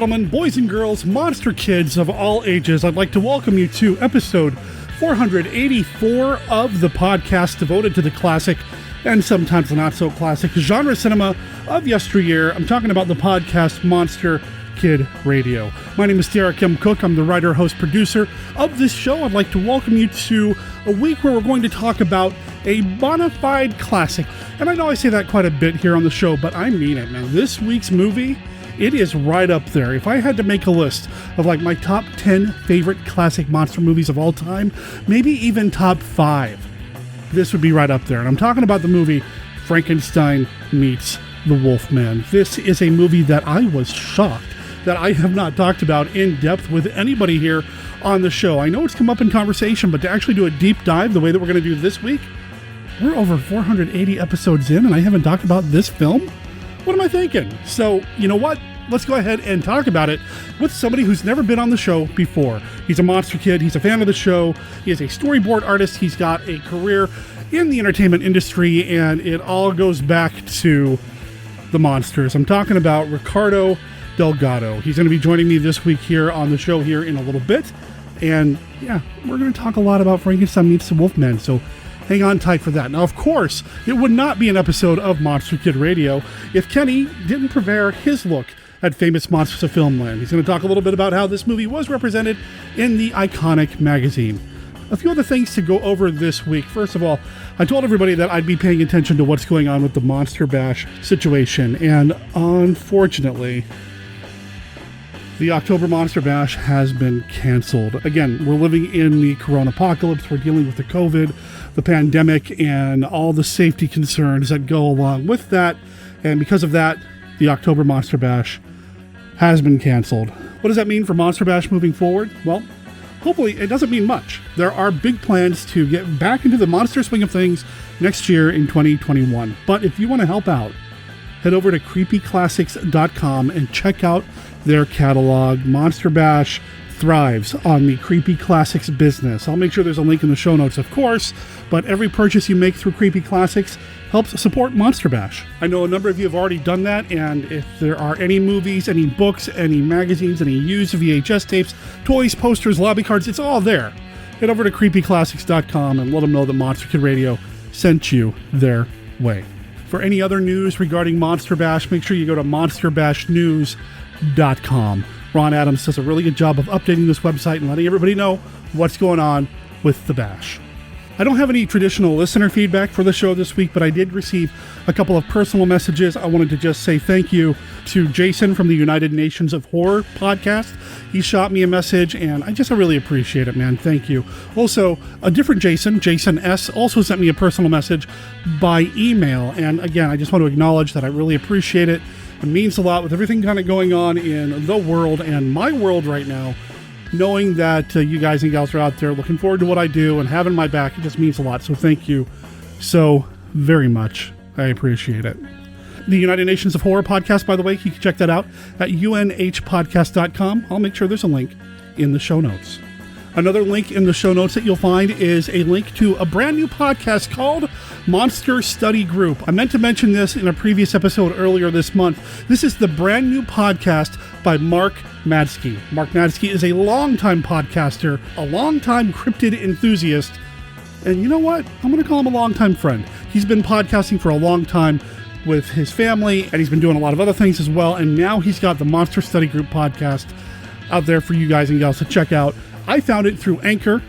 gentlemen, boys and girls, monster kids of all ages, I'd like to welcome you to episode 484 of the podcast devoted to the classic and sometimes the not so classic genre cinema of yesteryear. I'm talking about the podcast Monster Kid Radio. My name is Derek M. Cook. I'm the writer, host, producer of this show. I'd like to welcome you to a week where we're going to talk about a bona fide classic. And I know I say that quite a bit here on the show, but I mean it, man. This week's movie, it is right up there. If I had to make a list of like my top 10 favorite classic monster movies of all time, maybe even top 5, this would be right up there. And I'm talking about the movie Frankenstein meets the Wolfman. This is a movie that I was shocked that I have not talked about in depth with anybody here on the show. I know it's come up in conversation, but to actually do a deep dive the way that we're going to do this week, we're over 480 episodes in and I haven't talked about this film? What am I thinking? So, you know what? Let's go ahead and talk about it with somebody who's never been on the show before. He's a monster kid. He's a fan of the show. He is a storyboard artist. He's got a career in the entertainment industry, and it all goes back to the monsters. I'm talking about Ricardo Delgado. He's going to be joining me this week here on the show here in a little bit. And yeah, we're going to talk a lot about Frankenstein meets the Wolfman. So hang on tight for that. Now, of course, it would not be an episode of Monster Kid Radio if Kenny didn't prepare his look at Famous Monsters of Filmland. He's going to talk a little bit about how this movie was represented in the iconic magazine. A few other things to go over this week. First of all, I told everybody that I'd be paying attention to what's going on with the Monster Bash situation, and unfortunately, the October Monster Bash has been canceled. Again, we're living in the Corona apocalypse. We're dealing with the COVID, the pandemic, and all the safety concerns that go along with that. And because of that, the October Monster Bash has been canceled. What does that mean for Monster Bash moving forward? Well, hopefully it doesn't mean much. There are big plans to get back into the monster swing of things next year in 2021. But if you want to help out, head over to creepyclassics.com and check out their catalog. Monster Bash thrives on the Creepy Classics business. I'll make sure there's a link in the show notes, of course, but every purchase you make through Creepy Classics helps support Monster Bash. I know a number of you have already done that, and if there are any movies, any books, any magazines, any used VHS tapes, toys, posters, lobby cards, it's all there. Head over to creepyclassics.com and let them know that Monster Kid Radio sent you their way. For any other news regarding Monster Bash, make sure you go to monsterbashnews.com. Ron Adams does a really good job of updating this website and letting everybody know what's going on with the Bash. I don't have any traditional listener feedback for the show this week, but I did receive a couple of personal messages. I wanted to just say thank you to Jason from the United Nations of Horror podcast. He shot me a message, and I really appreciate it, man. Thank you. Also, a different Jason, Jason S., also sent me a personal message by email. And again, I just want to acknowledge that I really appreciate it. It means a lot with everything kind of going on in the world and my world right now. Knowing that you guys and gals are out there looking forward to what I do and having my back, it just means a lot. So thank you so very much. I appreciate it. The United Nations of Horror podcast, by the way, you can check that out at unhpodcast.com. I'll make sure there's a link in the show notes. Another link in the show notes that you'll find is a link to a brand new podcast called Monster Study Group. I meant to mention this in a previous episode earlier this month. This is the brand new podcast by Mark Madsky. Mark Madsky is a longtime podcaster, a longtime cryptid enthusiast, and you know what? I'm going to call him a longtime friend. He's been podcasting for a long time with his family, and he's been doing a lot of other things as well, and now he's got the Monster Study Group podcast out there for you guys and gals to check out. I found it through Anchor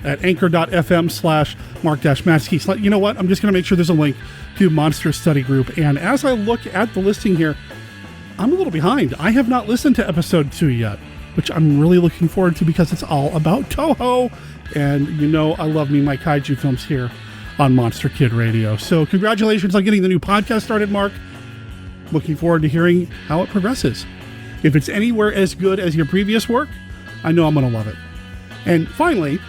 at anchor.fm/Mark-Madsky. So you know what? I'm just going to make sure there's a link to Monster Study Group. And as I look at the listing here, I'm a little behind. I have not listened to episode 2 yet, which I'm really looking forward to because it's all about Toho. And you know I love me my kaiju films here on Monster Kid Radio. So congratulations on getting the new podcast started, Mark. Looking forward to hearing how it progresses. If it's anywhere as good as your previous work, I know I'm going to love it. And finally,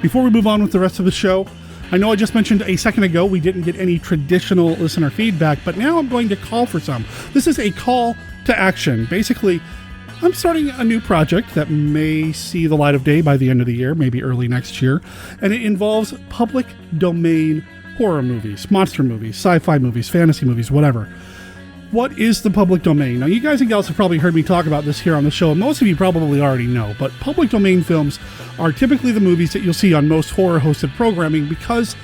before we move on with the rest of the show, I know I just mentioned a second ago we didn't get any traditional listener feedback, but now I'm going to call for some. This is a call to action. Basically, I'm starting a new project that may see the light of day by the end of the year, maybe early next year, and it involves public domain horror movies, monster movies, sci-fi movies, fantasy movies, whatever. what is the public domain? Now, you guys and gals have probably heard me talk about this here on the show, and most of you probably already know, but public domain films are typically the movies that you'll see on most horror-hosted programming because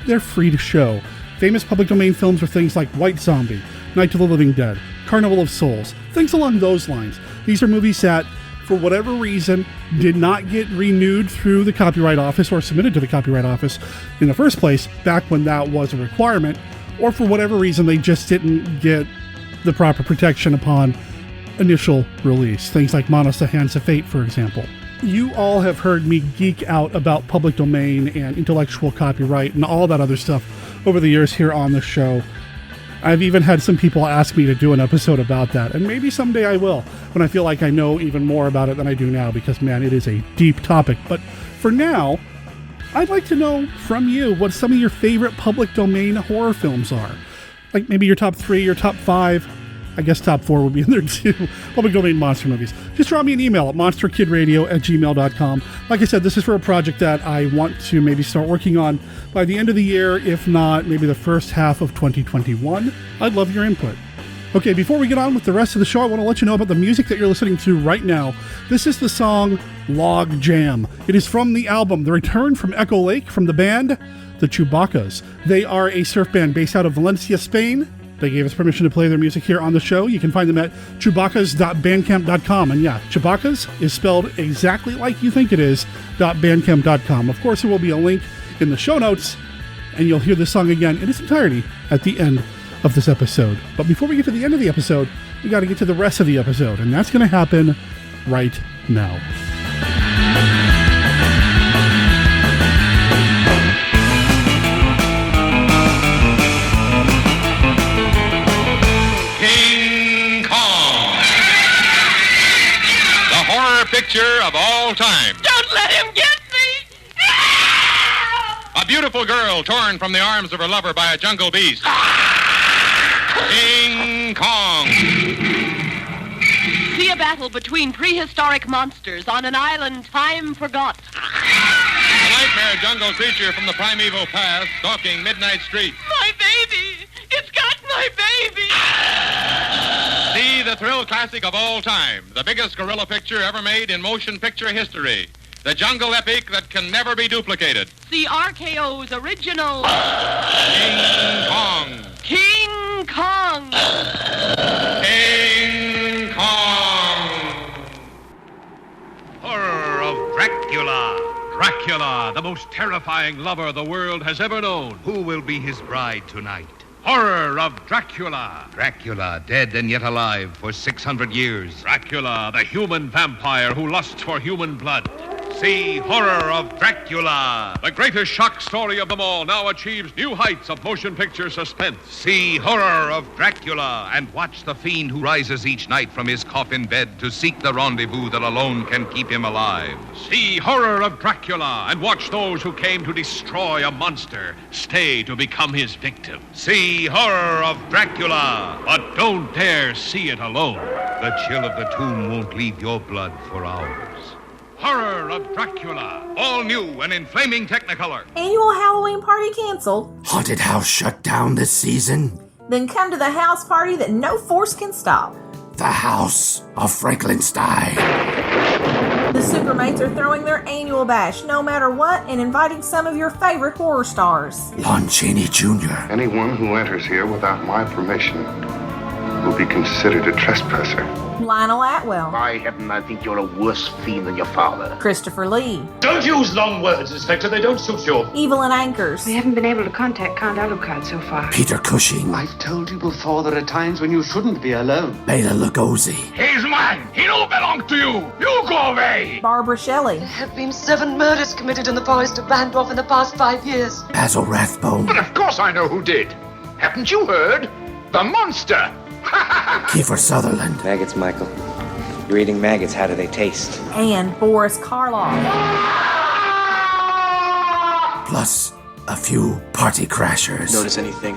they're free to show. Famous public domain films are things like White Zombie, Night of the Living Dead, Carnival of Souls, things along those lines. These are movies that, for whatever reason, did not get renewed through the Copyright Office or submitted to the Copyright Office in the first place, back when that was a requirement, or for whatever reason they just didn't get the proper protection upon initial release. Things like Manos, the Hands of Fate, for example. You all have heard me geek out about public domain and intellectual copyright and all that other stuff over the years here on the show. I've even had some people ask me to do an episode about that, and maybe someday I will, when I feel like I know even more about it than I do now, because, man, it is a deep topic. But for now, I'd like to know from you what some of your favorite public domain horror films are. Like maybe your top 3, your top 5. I guess top 4 would be in there too. Public domain monster movies. Just drop me an email at monsterkidradio@gmail.com. Like I said, this is for a project that I want to maybe start working on by the end of the year, if not maybe the first half of 2021. I'd love your input. Okay, before we get on with the rest of the show, I want to let you know about the music that you're listening to right now. This is the song Log Jam. It is from the album The Return from Echo Lake from the band The Chewbaccas. They are a surf band based out of Valencia, Spain. They gave us permission to play their music here on the show. You can find them at chewbaccas.bandcamp.com. And yeah, Chewbaccas is spelled exactly like you think it is, .bandcamp.com. Of course, there will be a link in the show notes, and you'll hear this song again in its entirety at the end of this episode. But before we get to the end of the episode, we got to get to the rest of the episode, and that's going to happen right now. Picture of all time. Don't let him get me! A beautiful girl torn from the arms of her lover by a jungle beast. King Kong. See a battle between prehistoric monsters on an island time forgot. A nightmare jungle creature from the primeval past stalking Midnight Street. My baby! It's got my baby! See the thrill classic of all time, the biggest gorilla picture ever made in motion picture history. The jungle epic that can never be duplicated. See RKO's original... King Kong. King Kong! King Kong! Horror of Dracula. Dracula, the most terrifying lover the world has ever known. Who will be his bride tonight? Horror of Dracula. Dracula, dead and yet alive for 600 years. Dracula, the human vampire who lusts for human blood. See Horror of Dracula. The greatest shock story of them all now achieves new heights of motion picture suspense. See Horror of Dracula and watch the fiend who rises each night from his coffin bed to seek the rendezvous that alone can keep him alive. See Horror of Dracula and watch those who came to destroy a monster stay to become his victim. See Horror of Dracula. But don't dare see it alone. The chill of the tomb won't leave your blood for hours. Horror of Dracula. All new and in flaming Technicolor. Annual Halloween party canceled? Haunted house shut down this season? Then come to the house party that no force can stop. The House of Frankenstein. The Supermates are throwing their annual bash no matter what and inviting some of your favorite horror stars. Lon Chaney Jr. Anyone who enters here without my permission will be considered a trespasser. Lionel Atwell. By heaven, I think you're a worse fiend than your father. Christopher Lee. Don't use long words, Inspector. They don't suit you. Evelyn Ankers. We haven't been able to contact Count Alucard so far. Peter Cushing. I've told you before, there are times when you shouldn't be alone. Bela Lugosi. He's mine. He don't belong to you. You go away. Barbara Shelley. There have been 7 murders committed in the forest of Bandorf in the past 5 years. Basil Rathbone. But of course I know who did. Haven't you heard? The monster. Kiefer Sutherland. Maggots, Michael. You're eating maggots. How do they taste? And Boris Karloff. Plus a few party crashers. Notice anything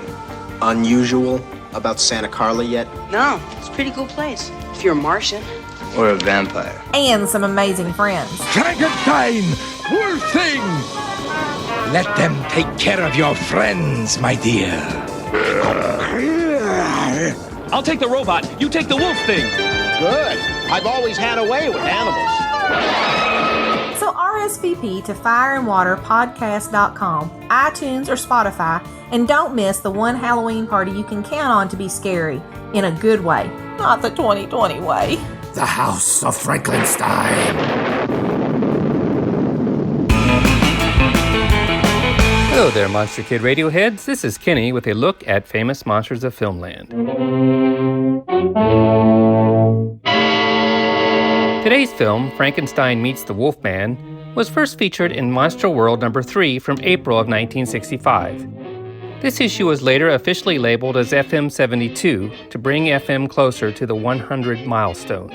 unusual about Santa Carla yet? No, it's a pretty cool place. If you're a Martian. Or a vampire. And some amazing friends. Frankenstein! Poor thing! Let them take care of your friends, my dear. I'll take the robot. You take the wolf thing. Good. I've always had a way with animals. So RSVP to fireandwaterpodcast.com, iTunes, or Spotify, and don't miss the one Halloween party you can count on to be scary, in a good way, not the 2020 way. The House of Frankenstein. Hello there, Monster Kid Radioheads. This is Kenny with a look at Famous Monsters of Filmland. Today's film, Frankenstein Meets the Wolfman, was first featured in Monster World number 3 from April of 1965. This issue was later officially labeled as FM 72 to bring FM closer to the 100 milestone.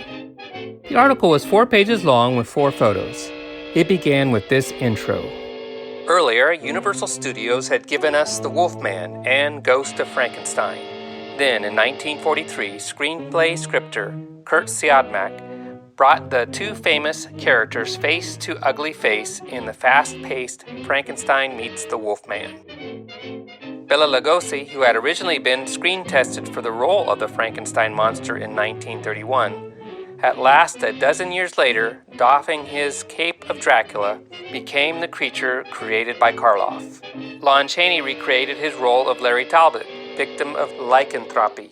The article was 4 pages long with 4 photos. It began with this intro. Earlier, Universal Studios had given us The Wolfman and Ghost of Frankenstein. Then, in 1943, screenplay scripter Kurt Siodmak brought the 2 famous characters face to ugly face in the fast-paced Frankenstein Meets the Wolfman. Bela Lugosi, who had originally been screen-tested for the role of the Frankenstein monster in 1931, at last, a dozen years later, doffing his cape of Dracula, became the creature created by Karloff. Lon Chaney recreated his role of Larry Talbot, victim of lycanthropy.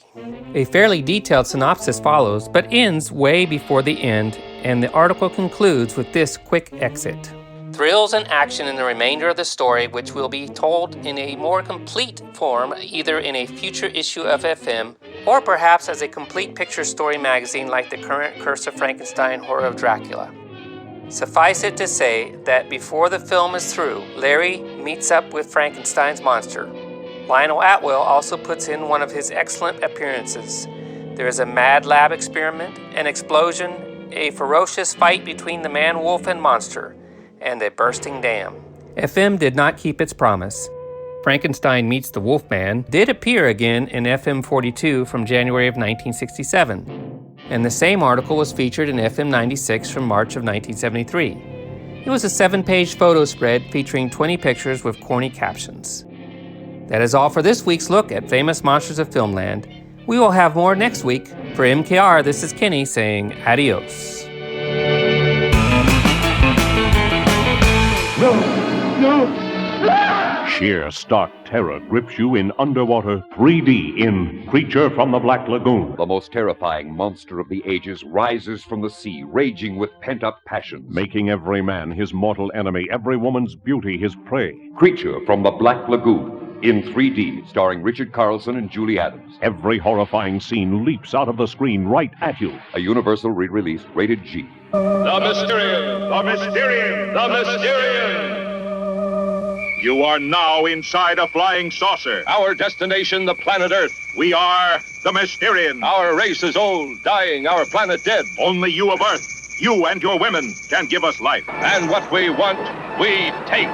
A fairly detailed synopsis follows, but ends way before the end, and the article concludes with this quick exit. Thrills and action in the remainder of the story, which will be told in a more complete form, either in a future issue of FM, or perhaps as a complete picture story magazine like the current Curse of Frankenstein, Horror of Dracula. Suffice it to say that before the film is through, Larry meets up with Frankenstein's monster. Lionel Atwill also puts in one of his excellent appearances. There is a mad lab experiment, an explosion, a ferocious fight between the man-wolf and monster, and a bursting dam. FM did not keep its promise. Frankenstein Meets the Wolfman did appear again in FM 42 from January of 1967, and the same article was featured in FM 96 from March of 1973. It was a 7-page photo spread featuring 20 pictures with corny captions. That is all for this week's look at Famous Monsters of Filmland. We will have more next week. For MKR, this is Kenny saying adios. No! Sheer stark terror grips you in underwater 3D in Creature from the Black Lagoon. The most terrifying monster of the ages rises from the sea, raging with pent-up passions. Making every man his mortal enemy, every woman's beauty his prey. Creature from the Black Lagoon. In 3D, starring Richard Carlson and Julie Adams. Every horrifying scene leaps out of the screen right at you. A Universal re-release, rated G. The Mysterian! The Mysterian! The Mysterian! You are now inside a flying saucer. Our destination, the planet Earth. We are the Mysterian. Our race is old, dying, our planet dead. Only you of Earth, you and your women, can give us life. And what we want, we take.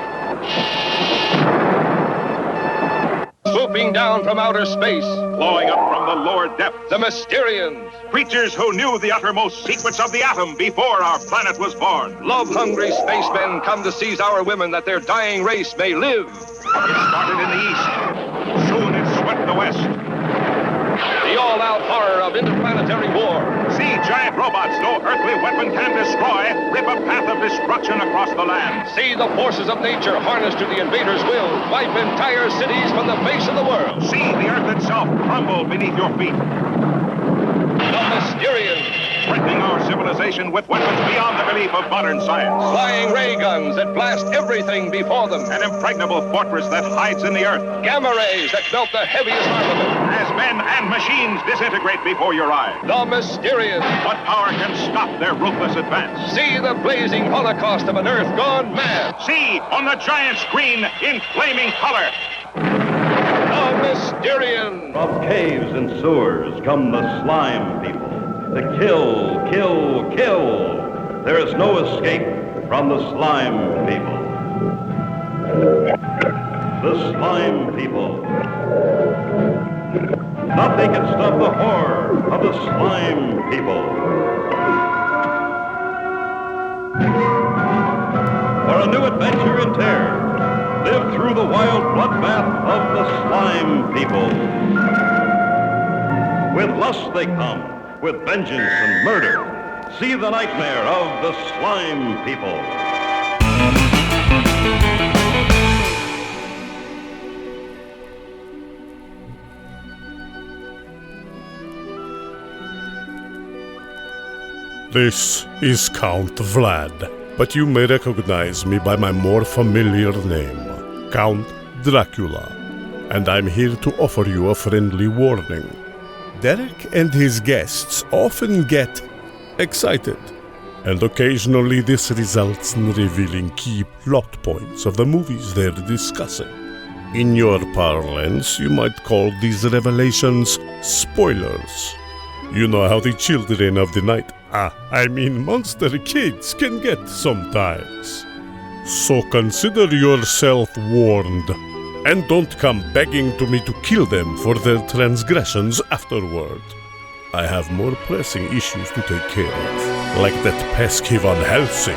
Swooping down from outer space, flowing up from the lower depths, the Mysterians. Creatures who knew the uttermost secrets of the atom before our planet was born. Love-hungry spacemen come to seize our women that their dying race may live. It started in the east. Soon it swept the west. The all-out horror of interplanetary war. See giant robots no earthly weapon can destroy rip a path of destruction across the land. See the forces of nature harnessed to the invader's will wipe entire cities from the face of the world. See the earth itself crumble beneath your feet. The Mysterian. Threatening our civilization with weapons beyond the belief of modern science. Flying ray guns that blast everything before them. An impregnable fortress that hides in the earth. Gamma rays that melt the heaviest armament. As men and machines disintegrate before your eyes. The Mysterian. What power can stop their ruthless advance? See the blazing holocaust of an earth gone mad. See on the giant screen in flaming color. The Mysterian. From caves and sewers come the slime people. To kill, kill, kill. There is no escape from the slime people. The slime people. Nothing can stop the horror of the slime people. For a new adventure in terror, live through the wild bloodbath of the slime people. With lust they come, with vengeance and murder. See the nightmare of the Slime People. This is Count Vlad, but you may recognize me by my more familiar name, Count Dracula, and I'm here to offer you a friendly warning. Derek and his guests often get excited, and occasionally this results in revealing key plot points of the movies they're discussing. In your parlance, you might call these revelations spoilers. You know how the children of the night, monster kids, can get sometimes. So consider yourself warned, and don't come begging to me to kill them for their transgressions afterward. I have more pressing issues to take care of, like that pesky Van Helsing.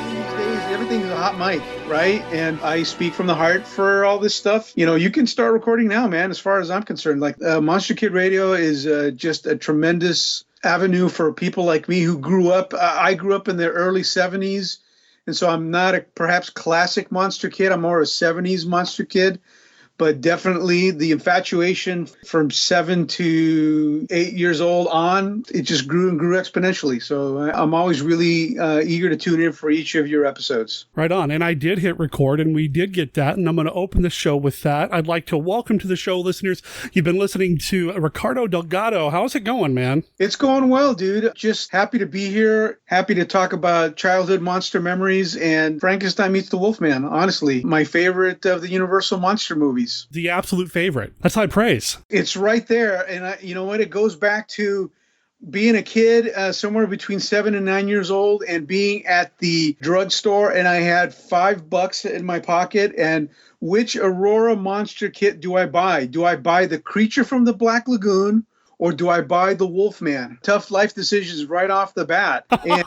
These days, everything's a hot mic, right? And I speak from the heart for all this stuff. You know, you can start recording now, man, as far as I'm concerned. Like, Monster Kid Radio is just a tremendous avenue for people like me who grew up. I grew up in the early 70s, and so I'm not a perhaps classic Monster Kid. I'm more a 70s Monster Kid. But definitely the infatuation from 7 to 8 years old on, it just grew and grew exponentially. So I'm always really eager to tune in for each of your episodes. Right on. And I did hit record, and we did get that, and I'm going to open the show with that. I'd like to welcome to the show, listeners. You've been listening to Ricardo Delgado. How's it going, man? It's going well, dude. Just happy to be here. Happy to talk about childhood monster memories and Frankenstein meets the Wolfman. Honestly, my favorite of the Universal monster movies. The absolute favorite. That's high praise. It's right there. And you know what? It goes back to being a kid somewhere between 7 and 9 years old and being at the drugstore, and I had $5 in my pocket. And which Aurora monster kit do I buy? Do I buy the creature from the Black Lagoon, or do I buy the Wolfman? Tough life decisions right off the bat. And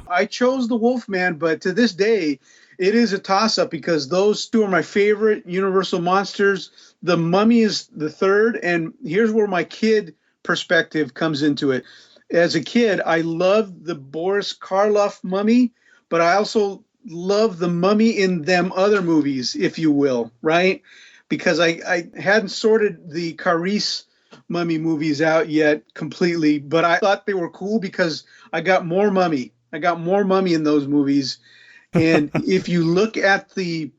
I chose the Wolfman, but to this day, it is a toss-up because those two are my favorite Universal monsters. The Mummy is the third, and here's where my kid perspective comes into it. As a kid, I loved the Boris Karloff Mummy, but I also love the Mummy in them other movies, if you will, right? Because I hadn't sorted the Carice Mummy movies out yet completely, but I thought they were cool because I got more Mummy. I got more Mummy in those movies. And if you look at the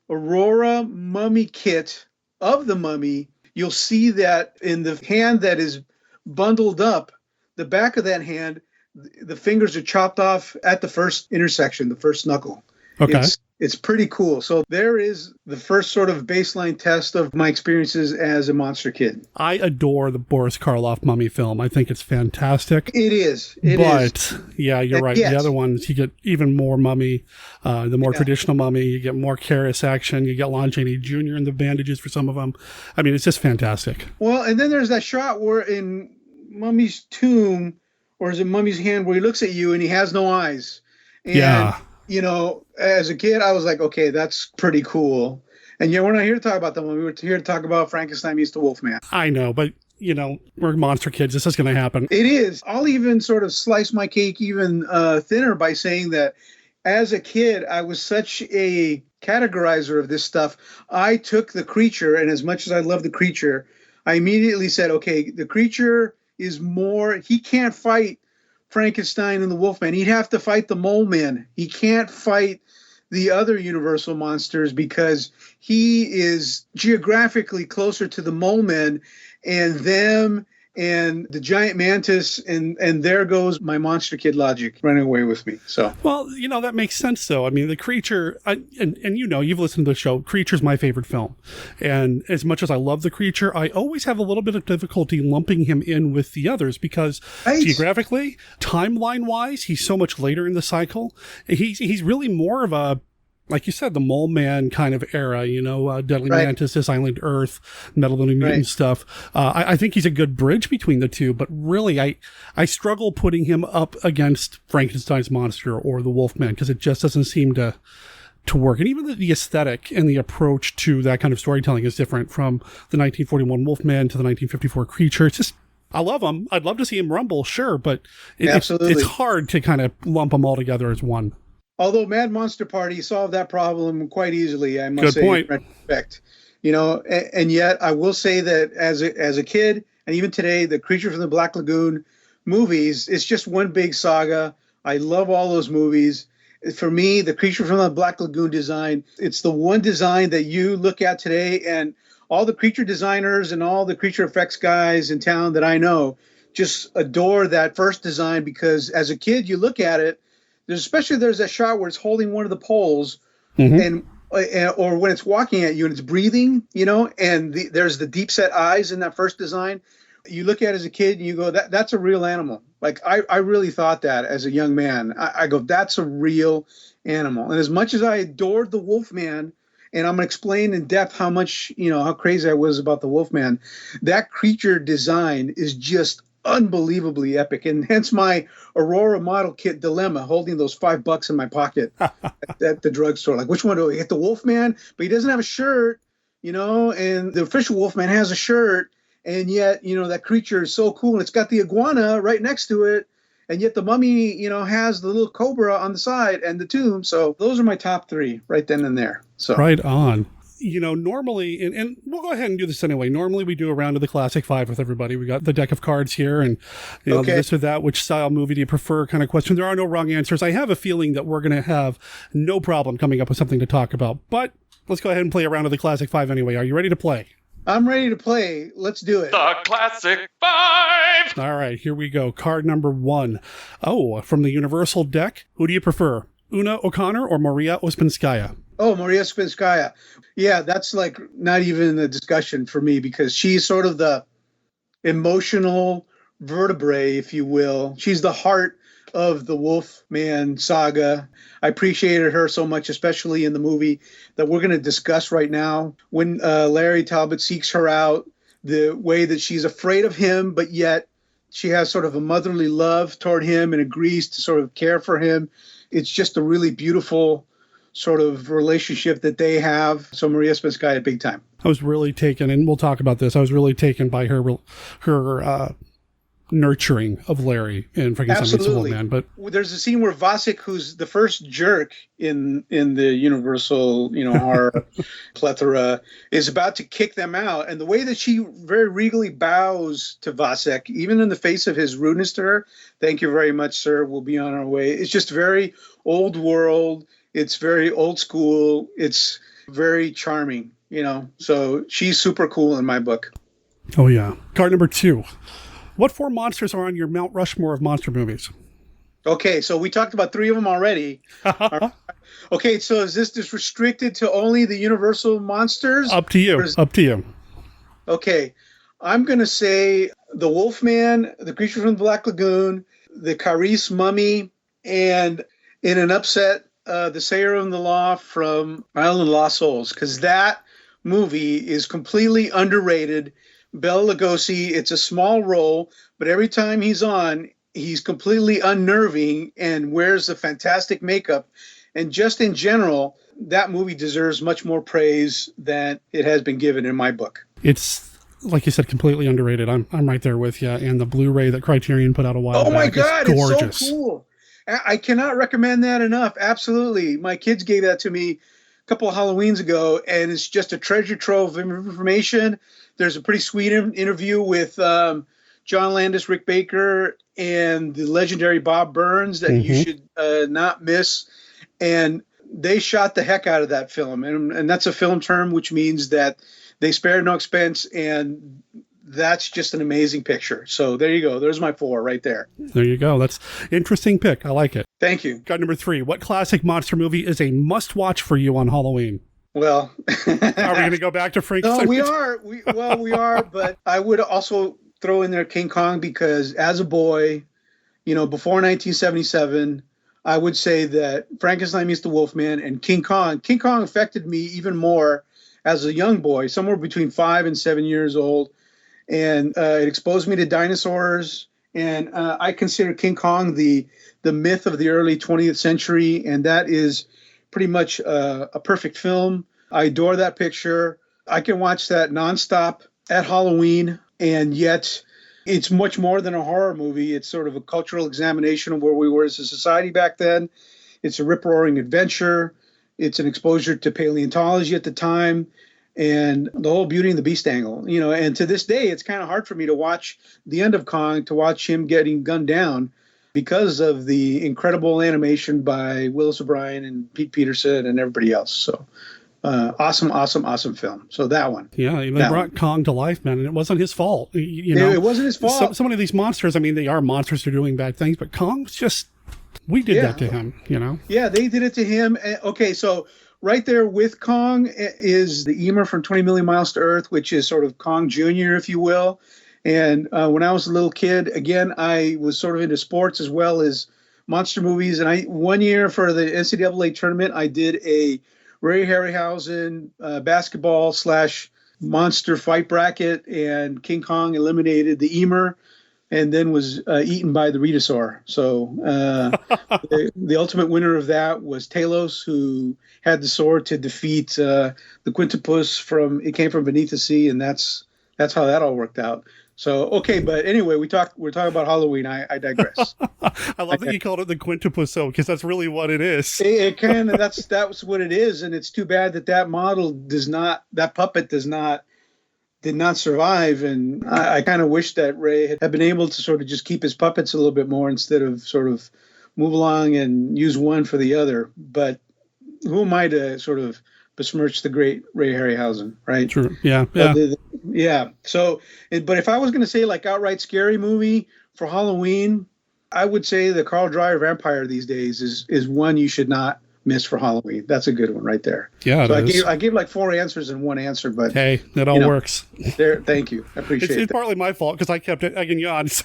Aurora Mummy kit of the Mummy, you'll see that in the hand that is bundled up, the back of that hand, the fingers are chopped off at the first intersection, the first knuckle. Okay. It's pretty cool. So there is the first sort of baseline test of my experiences as a monster kid. I adore the Boris Karloff Mummy film. I think it's fantastic. It is. But yeah, you're right. Yes. The other ones, you get even more Mummy. The more traditional Mummy, you get more Karras action. You get Lon Chaney Jr. in the bandages for some of them. I mean, it's just fantastic. Well, and then there's that shot where in Mummy's tomb, or is it Mummy's hand, where he looks at you and he has no eyes. And, yeah. You know, as a kid, I was like, okay, that's pretty cool. And yeah, we're not here to talk about that one. We were here to talk about Frankenstein meets the Wolfman. I know, but, you know, we're monster kids. This is going to happen. It is. I'll even sort of slice my cake even thinner by saying that as a kid, I was such a categorizer of this stuff. I took the creature, and as much as I love the creature, I immediately said, okay, the creature is more, he can't fight Frankenstein and the Wolfman. He'd have to fight the Mole Man. He can't fight the other Universal monsters because he is geographically closer to the Mole Men and them and the giant mantis, and there goes my monster kid logic running away with me. So, well, you know, that makes sense though. I mean, the creature, and you know, you've listened to the show, Creature's my favorite film. And as much as I love the creature, I always have a little bit of difficulty lumping him in with the others because geographically, timeline wise, he's so much later in the cycle. He's really more of a, like you said, the Mole Man kind of era, you know, Deadly Mantis, This Island Earth, Metal Mutant stuff. I think he's a good bridge between the two, but really I struggle putting him up against Frankenstein's monster or the Wolfman because it just doesn't seem to to work. And even the aesthetic and the approach to that kind of storytelling is different from the 1941 Wolfman to the 1954 Creature. It's just, I love them. I'd love to see him rumble, sure, but it's hard to kind of lump them all together as one. Although Mad Monster Party solved that problem quite easily, I must Good say, point. in retrospect. You know, and yet I will say that as a kid, and even today, the Creature from the Black Lagoon movies, it's just one big saga. I love all those movies. For me, the Creature from the Black Lagoon design, it's the one design that you look at today, and all the creature designers and all the creature effects guys in town that I know just adore that first design, because as a kid, you look at it, there's that shot where it's holding one of the poles, and or when it's walking at you and it's breathing, you know, and there's the deep set eyes in that first design. You look at it as a kid and you go, that's a real animal. Like I really thought that as a young man. I go, that's a real animal. And as much as I adored the Wolfman, and I'm going to explain in depth how much, you know, how crazy I was about the Wolfman, that creature design is just unbelievably epic. And hence my Aurora model kit dilemma, holding those $5 in my pocket at the drugstore. Like, which one do I get? The Wolfman? But he doesn't have a shirt, you know, and the official Wolfman has a shirt. And yet, you know, that creature is so cool. And it's got the iguana right next to it. And yet the mummy, you know, has the little cobra on the side and the tomb. So those are my top three right then and there. So right on. You know, normally, and we'll go ahead and do this anyway. Normally we do a round of the Classic Five with everybody. We got the deck of cards here and, you know, this or that, which style movie do you prefer kind of question. There are no wrong answers. I have a feeling that we're going to have no problem coming up with something to talk about. But let's go ahead and play a round of the Classic Five anyway. Are you ready to play? I'm ready to play. Let's do it. The Classic Five! All right, here we go. Card number 1. Oh, from the Universal deck, who do you prefer? Una O'Connor or Maria Ospinskaya? Oh, Maria Ospinskaya. Yeah, that's like not even a discussion for me, because she's sort of the emotional vertebrae, if you will. She's the heart of the Wolfman saga. I appreciated her so much, especially in the movie that we're going to discuss right now. When Larry Talbot seeks her out, the way that she's afraid of him, but yet she has sort of a motherly love toward him and agrees to sort of care for him. It's just a really beautiful sort of relationship that they have. So Maria Ospinskaya, big time. I was really taken, and we'll talk about this, I was really taken by her nurturing of Larry in Frankenstein Meets the Wolfman. But there's a scene where Vasek, who's the first jerk in the Universal, you know, horror plethora, is about to kick them out, and the way that she very regally bows to Vasek, even in the face of his rudeness to her, "Thank you very much, sir. We'll be on our way." It's just very old world. It's very old school. It's very charming, you know. So she's super cool in my book. Oh yeah. Card number 2. What 4 monsters are on your Mount Rushmore of monster movies? Okay, so we talked about 3 of them already. Okay, so is this just restricted to only the Universal monsters? Up to you. Up to you. Okay, I'm going to say the Wolfman, the Creature from the Black Lagoon, the Caris Mummy, and in an upset, the Sayer of the Law from Island of Lost Souls, because that movie is completely underrated. Bela Lugosi, it's a small role, but every time he's on, he's completely unnerving and wears a fantastic makeup. And just in general, that movie deserves much more praise than it has been given in my book. It's, like you said, completely underrated. I'm right there with you. And the Blu-ray that Criterion put out a while back, my God, is gorgeous. It's so cool. I cannot recommend that enough. Absolutely. My kids gave that to me a couple of Halloweens ago, and it's just a treasure trove of information. There's a pretty sweet interview with John Landis, Rick Baker, and the legendary Bob Burns that you should not miss. And they shot the heck out of that film. And that's a film term, which means that they spared no expense, and that's just an amazing picture. So there you go. There's my 4 right there. There you go. That's interesting pick. I like it. Thank you. Card number 3. What classic monster movie is a must-watch for you on Halloween? Well, are we going to go back to Frankenstein? No, we are. We are. But I would also throw in there King Kong, because as a boy, you know, before 1977, I would say that Frankenstein Meets the Wolfman and King Kong affected me even more as a young boy, somewhere between 5 and 7 years old. And it exposed me to dinosaurs. And I consider King Kong the myth of the early 20th century. And that is pretty much a perfect film. I adore that picture. I can watch that nonstop at Halloween, and yet it's much more than a horror movie. It's sort of a cultural examination of where we were as a society back then. It's a rip-roaring adventure. It's an exposure to paleontology at the time and the whole Beauty and the Beast angle. And to this day, it's kind of hard for me to watch the end of Kong, to watch him getting gunned down because of the incredible animation by Willis O'Brien and Pete Peterson and everybody else. So awesome film. So that one. Yeah, they brought Kong to life, man, and it wasn't his fault. It wasn't his fault. So many of these monsters, they are monsters, they're doing bad things, but Kong's just, we did that to him, Yeah, they did it to him. Okay, so right there with Kong is the Emer from 20 Million Miles to Earth, which is sort of Kong Jr., if you will. And when I was a little kid, again, I was sort of into sports as well as monster movies. And one year for the NCAA tournament, I did a Ray Harryhausen basketball / monster fight bracket, and King Kong eliminated the Emer and then was eaten by the Rhedosaur. So the ultimate winner of that was Talos, who had the sword to defeat the Quintupus it came from beneath the sea, and that's how that all worked out. So, okay, but anyway, we're talking about Halloween. I digress. I love that you called it the Quintupus, though, because that's really what it is. It kind of, that's what it is, and it's too bad that puppet did not survive, and I kind of wish that Ray had been able to sort of just keep his puppets a little bit more instead of sort of move along and use one for the other. But who am I to sort of besmirch the great Ray Harryhausen, right? True. Yeah. Yeah. So, but if I was going to say like outright scary movie for Halloween, I would say the Carl Dreyer Vampire these days is one you should not miss for Halloween. That's a good one right there. Yeah. So I gave like 4 answers in one answer, but hey, that all works. Thank you. I appreciate it. It's partly my fault because I kept egging you on. So.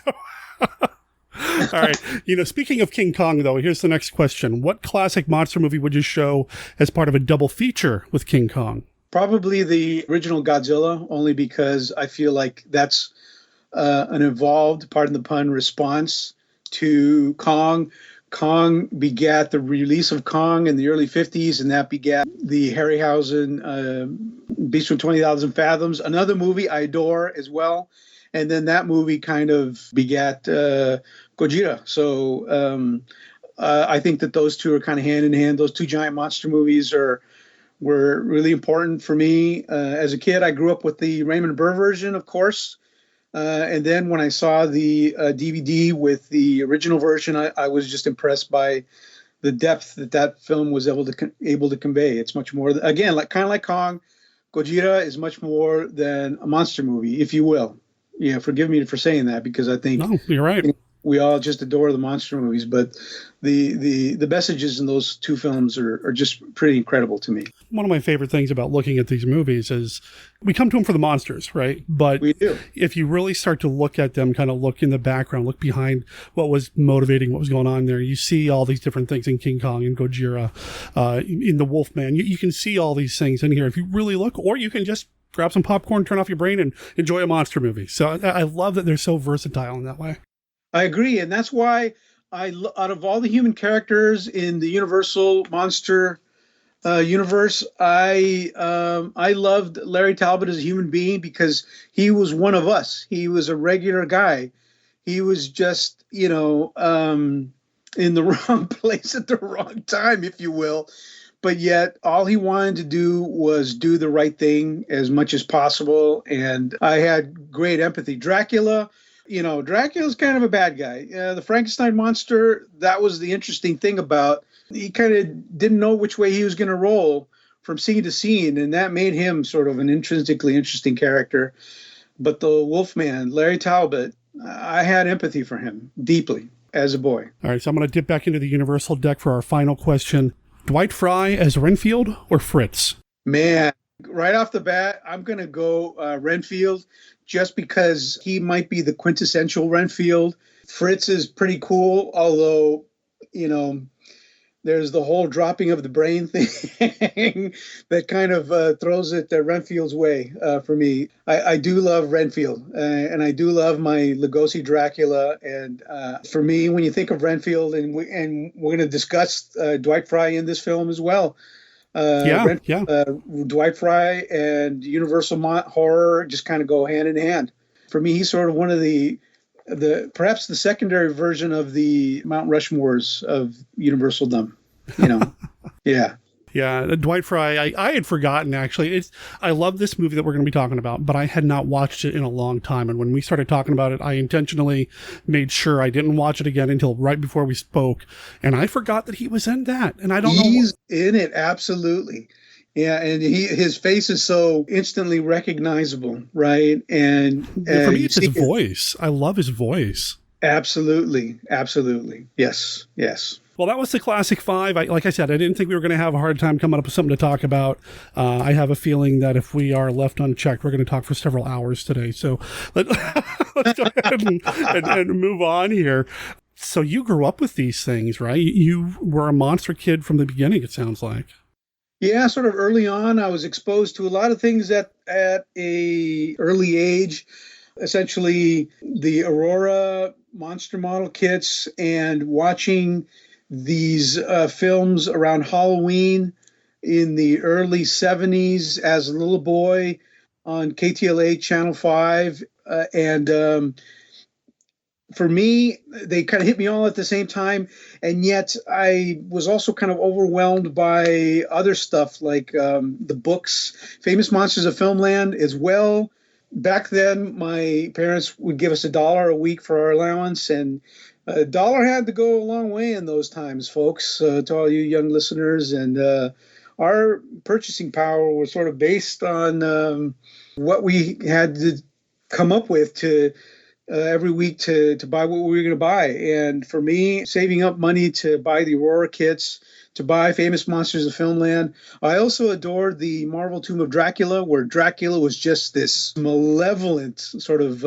All right. Speaking of King Kong, though, here's the next question. What classic monster movie would you show as part of a double feature with King Kong? Probably the original Godzilla, only because I feel like that's an evolved, pardon the pun, response to Kong. Kong begat the release of Kong in the early 50s, and that begat the Harryhausen Beast from 20,000 Fathoms, another movie I adore as well. And then that movie kind of begat Gojira. So I think that those two are kind of hand in hand. Those two giant monster movies were really important for me. As a kid, I grew up with the Raymond Burr version, of course. And then when I saw the DVD with the original version, I was just impressed by the depth that film was able to convey. It's much more, again, kind of like Kong. Gojira is much more than a monster movie, if you will. Yeah, forgive me for saying that, because I think no, you're right. We all just adore the monster movies, but the messages in those two films are just pretty incredible to me. One of my favorite things about looking at these movies is we come to them for the monsters, right? But we do. If you really start to look at them, kind of look in the background, look behind what was motivating, what was going on there, you see all these different things in King Kong and Gojira, in the Wolfman. You can see all these things in here if you really look, or you can just grab some popcorn, turn off your brain, and enjoy a monster movie. So I love that they're so versatile in that way. I agree, and that's why out of all the human characters in the Universal monster universe, I loved Larry Talbot as a human being, because he was one of us. He was a regular guy. He was just, in the wrong place at the wrong time, if you will. But yet all he wanted to do was do the right thing as much as possible. And I had great empathy. Dracula's kind of a bad guy. The Frankenstein monster, that was the interesting thing about, he kind of didn't know which way he was going to roll from scene to scene. And that made him sort of an intrinsically interesting character. But the Wolfman, Larry Talbot, I had empathy for him deeply as a boy. All right, so I'm going to dip back into the Universal deck for our final question. Dwight Fry as Renfield or Fritz? Man, right off the bat, I'm going to go Renfield, just because he might be the quintessential Renfield. Fritz is pretty cool, although, There's the whole dropping of the brain thing that kind of throws it Renfield's way for me. I do love Renfield, and I do love my Lugosi Dracula. And for me, when you think of Renfield, and we're going to discuss Dwight Fry in this film as well. Dwight Fry and Universal horror just kind of go hand in hand. For me, he's sort of one of the perhaps the secondary version of the Mount Rushmores of Universaldom, Yeah. Yeah, Dwight Fry, I had forgotten, actually. I love this movie that we're going to be talking about, but I had not watched it in a long time. And when we started talking about it, I intentionally made sure I didn't watch it again until right before we spoke. And I forgot that he was in that. And I don't know. He's in it, absolutely. Yeah, and his face is so instantly recognizable, right? And for me, it's his voice. I love his voice. Absolutely. Yes. Well, that was the Classic 5. Like I said, I didn't think we were going to have a hard time coming up with something to talk about. I have a feeling that if we are left unchecked, we're going to talk for several hours today. So let's go ahead and move on here. So you grew up with these things, right? You were a monster kid from the beginning, it sounds like. Yeah, sort of early on, I was exposed to a lot of things at a early age. Essentially, the Aurora monster model kits and watching these films around Halloween in the early 70s as a little boy on KTLA Channel 5. For me, they kind of hit me all at the same time. And yet I was also kind of overwhelmed by other stuff like the books, Famous Monsters of Filmland as well. Back then, my parents would give us $1 a week for our allowance, and $1 had to go a long way in those times, folks, to all you young listeners. And our purchasing power was sort of based on what we had to come up with to every week to buy what we were going to buy. And for me, saving up money to buy the Aurora kits, to buy Famous Monsters of Filmland. I also adored the Marvel Tomb of Dracula, where Dracula was just this malevolent sort of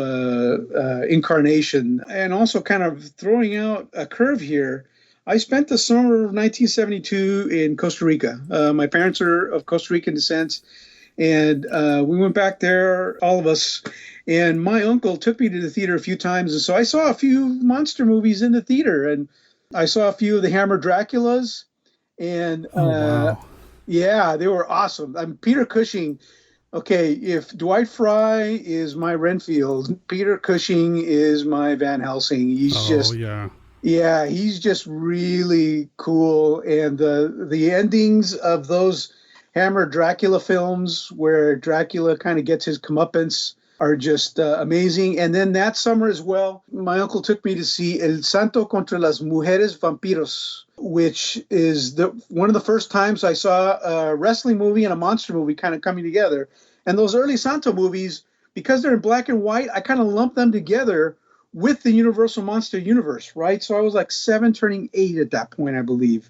incarnation. And also kind of throwing out a curve here, I spent the summer of 1972 in Costa Rica. My parents are of Costa Rican descent, and we went back there, all of us. And my uncle took me to the theater a few times, and so I saw a few monster movies in the theater, and I saw a few of the Hammer Draculas. And yeah, they were awesome. Peter Cushing. Okay, if Dwight Fry is my Renfield, Peter Cushing is my Van Helsing. He's he's just really cool. And the endings of those Hammer Dracula films, where Dracula kind of gets his comeuppance, are just amazing. And then that summer as well, my uncle took me to see El Santo contra las Mujeres Vampiros, which is one of the first times I saw a wrestling movie and a monster movie kind of coming together. And those early Santo movies, because they're in black and white, I kind of lumped them together with the Universal Monster Universe, right? So I was like 7 turning 8 at that point, I believe.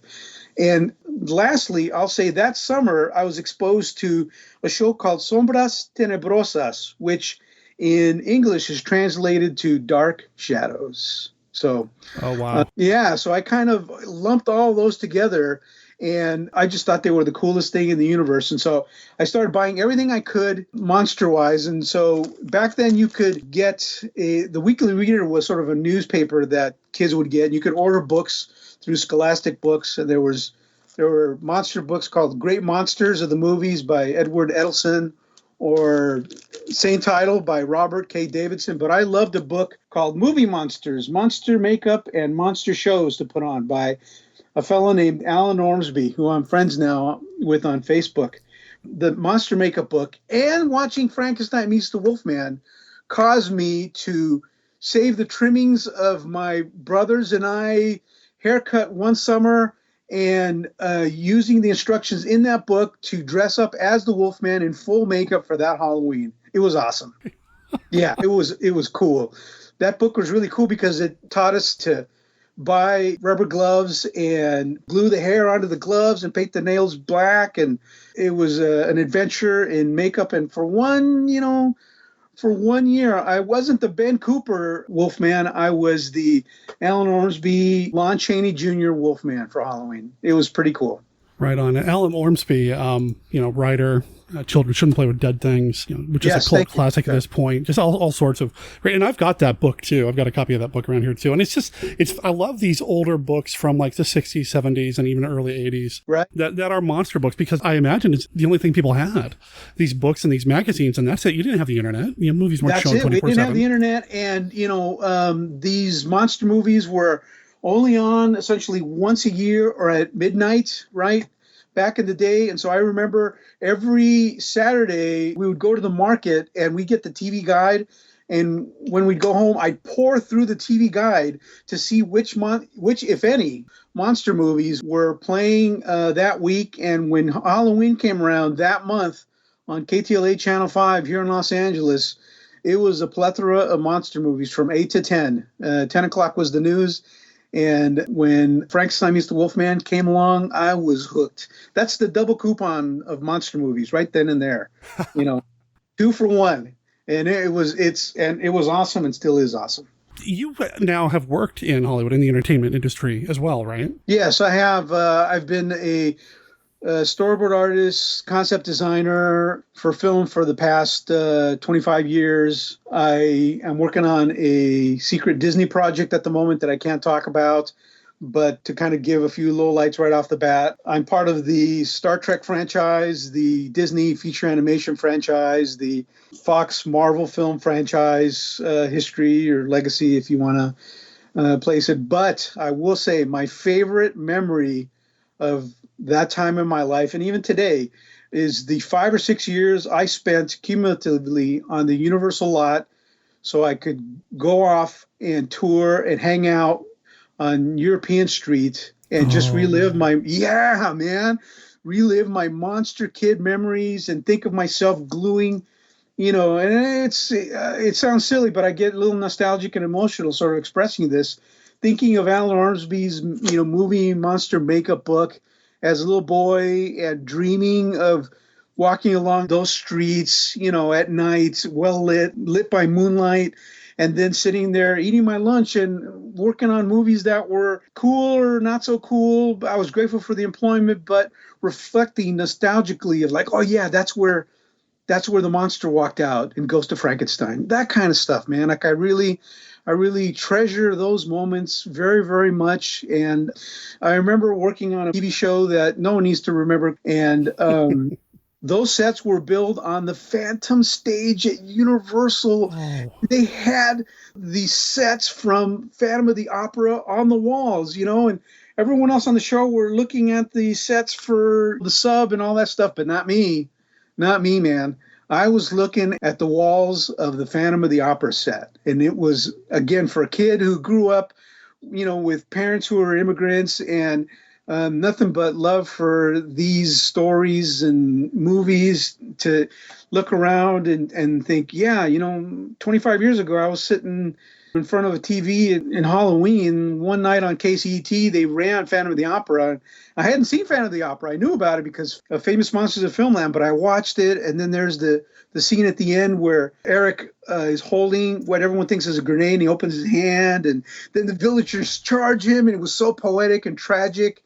And lastly, I'll say that summer I was exposed to a show called Sombras Tenebrosas, which in English is translated to Dark Shadows. So, so I kind of lumped all those together, and I just thought they were the coolest thing in the universe. And so I started buying everything I could monster-wise. And so back then you could get the Weekly Reader was sort of a newspaper that kids would get. You could order books through Scholastic Books, and there were monster books called Great Monsters of the Movies by Edward Edelson, or same title by Robert K. Davidson. But I loved a book called Movie Monsters, Monster Makeup and Monster Shows to Put On by a fellow named Alan Ormsby, who I'm friends now with on Facebook. The Monster Makeup book and watching Frankenstein Meets the Wolfman caused me to save the trimmings of my brothers and I haircut one summer, and using the instructions in that book to dress up as the Wolfman in full makeup for that Halloween. It was awesome. Yeah, it was cool. That book was really cool because it taught us to buy rubber gloves and glue the hair onto the gloves and paint the nails black. And it was an adventure in makeup. And for for 1 year. I wasn't the Ben Cooper Wolfman. I was the Alan Ormsby, Lon Chaney Jr. Wolfman for Halloween. It was pretty cool. Right on. Alan Ormsby, writer, Children Shouldn't Play with Dead Things, which is a cult classic at this point. Just all sorts of great. And I've got that book too. I've got a copy of that book around here too. And I love these older books from like the 60s, 70s, and even early 80s. Right. That are monster books, because I imagine it's the only thing people had. These books and these magazines, and that's it. You didn't have the internet. Movies weren't shown 24/7. We didn't have the internet, and these monster movies were only on essentially once a year or at midnight, right? Back in the day. And so I remember every Saturday we would go to the market and we get the TV guide. And when we'd go home, I'd pour through the TV guide to see which, if any, monster movies were playing that week. And when Halloween came around that month on KTLA Channel 5 here in Los Angeles, it was a plethora of monster movies from 8 to 10. 10 o'clock was the news. And when Frankenstein Meets the Wolfman came along, I was hooked. That's the double coupon of monster movies right then and there. 2 for 1. And it was awesome and still is awesome. You now have worked in Hollywood in the entertainment industry as well, right? Yes, I have. I've been a storyboard artist, concept designer for film for the past 25 years. I am working on a secret Disney project at the moment that I can't talk about, but to kind of give a few lowlights right off the bat, I'm part of the Star Trek franchise, the Disney feature animation franchise, the Fox Marvel film franchise history or legacy, if you want to place it. But I will say my favorite memory of that time in my life, and even today, is the 5 or 6 years I spent cumulatively on the Universal lot so I could go off and tour and hang out on European Street and just relive my monster kid memories and think of myself gluing, and it sounds silly, but I get a little nostalgic and emotional sort of expressing this, thinking of Alan Ormsby's, movie monster makeup book as a little boy and dreaming of walking along those streets, at night, well lit by moonlight, and then sitting there eating my lunch and working on movies that were cool or not so cool. I was grateful for the employment, but reflecting nostalgically of like, oh yeah, that's where the monster walked out in Ghost of Frankenstein. That kind of stuff, man. Like I really treasure those moments very, very much. And I remember working on a TV show that no one needs to remember. And those sets were built on the Phantom stage at Universal. Oh. They had these sets from Phantom of the Opera on the walls, and everyone else on the show were looking at the sets for the sub and all that stuff, but not me, man. I was looking at the walls of the Phantom of the Opera set. And it was, again, for a kid who grew up, with parents who were immigrants and nothing but love for these stories and movies, to look around and think, 25 years ago, I was sitting in front of a TV in Halloween. One night on KCET, they ran Phantom of the Opera. I hadn't seen Phantom of the Opera. I knew about it because of Famous Monsters of Filmland, but I watched it. And then there's the scene at the end where Eric is holding what everyone thinks is a grenade, and he opens his hand, and then the villagers charge him, and it was so poetic and tragic.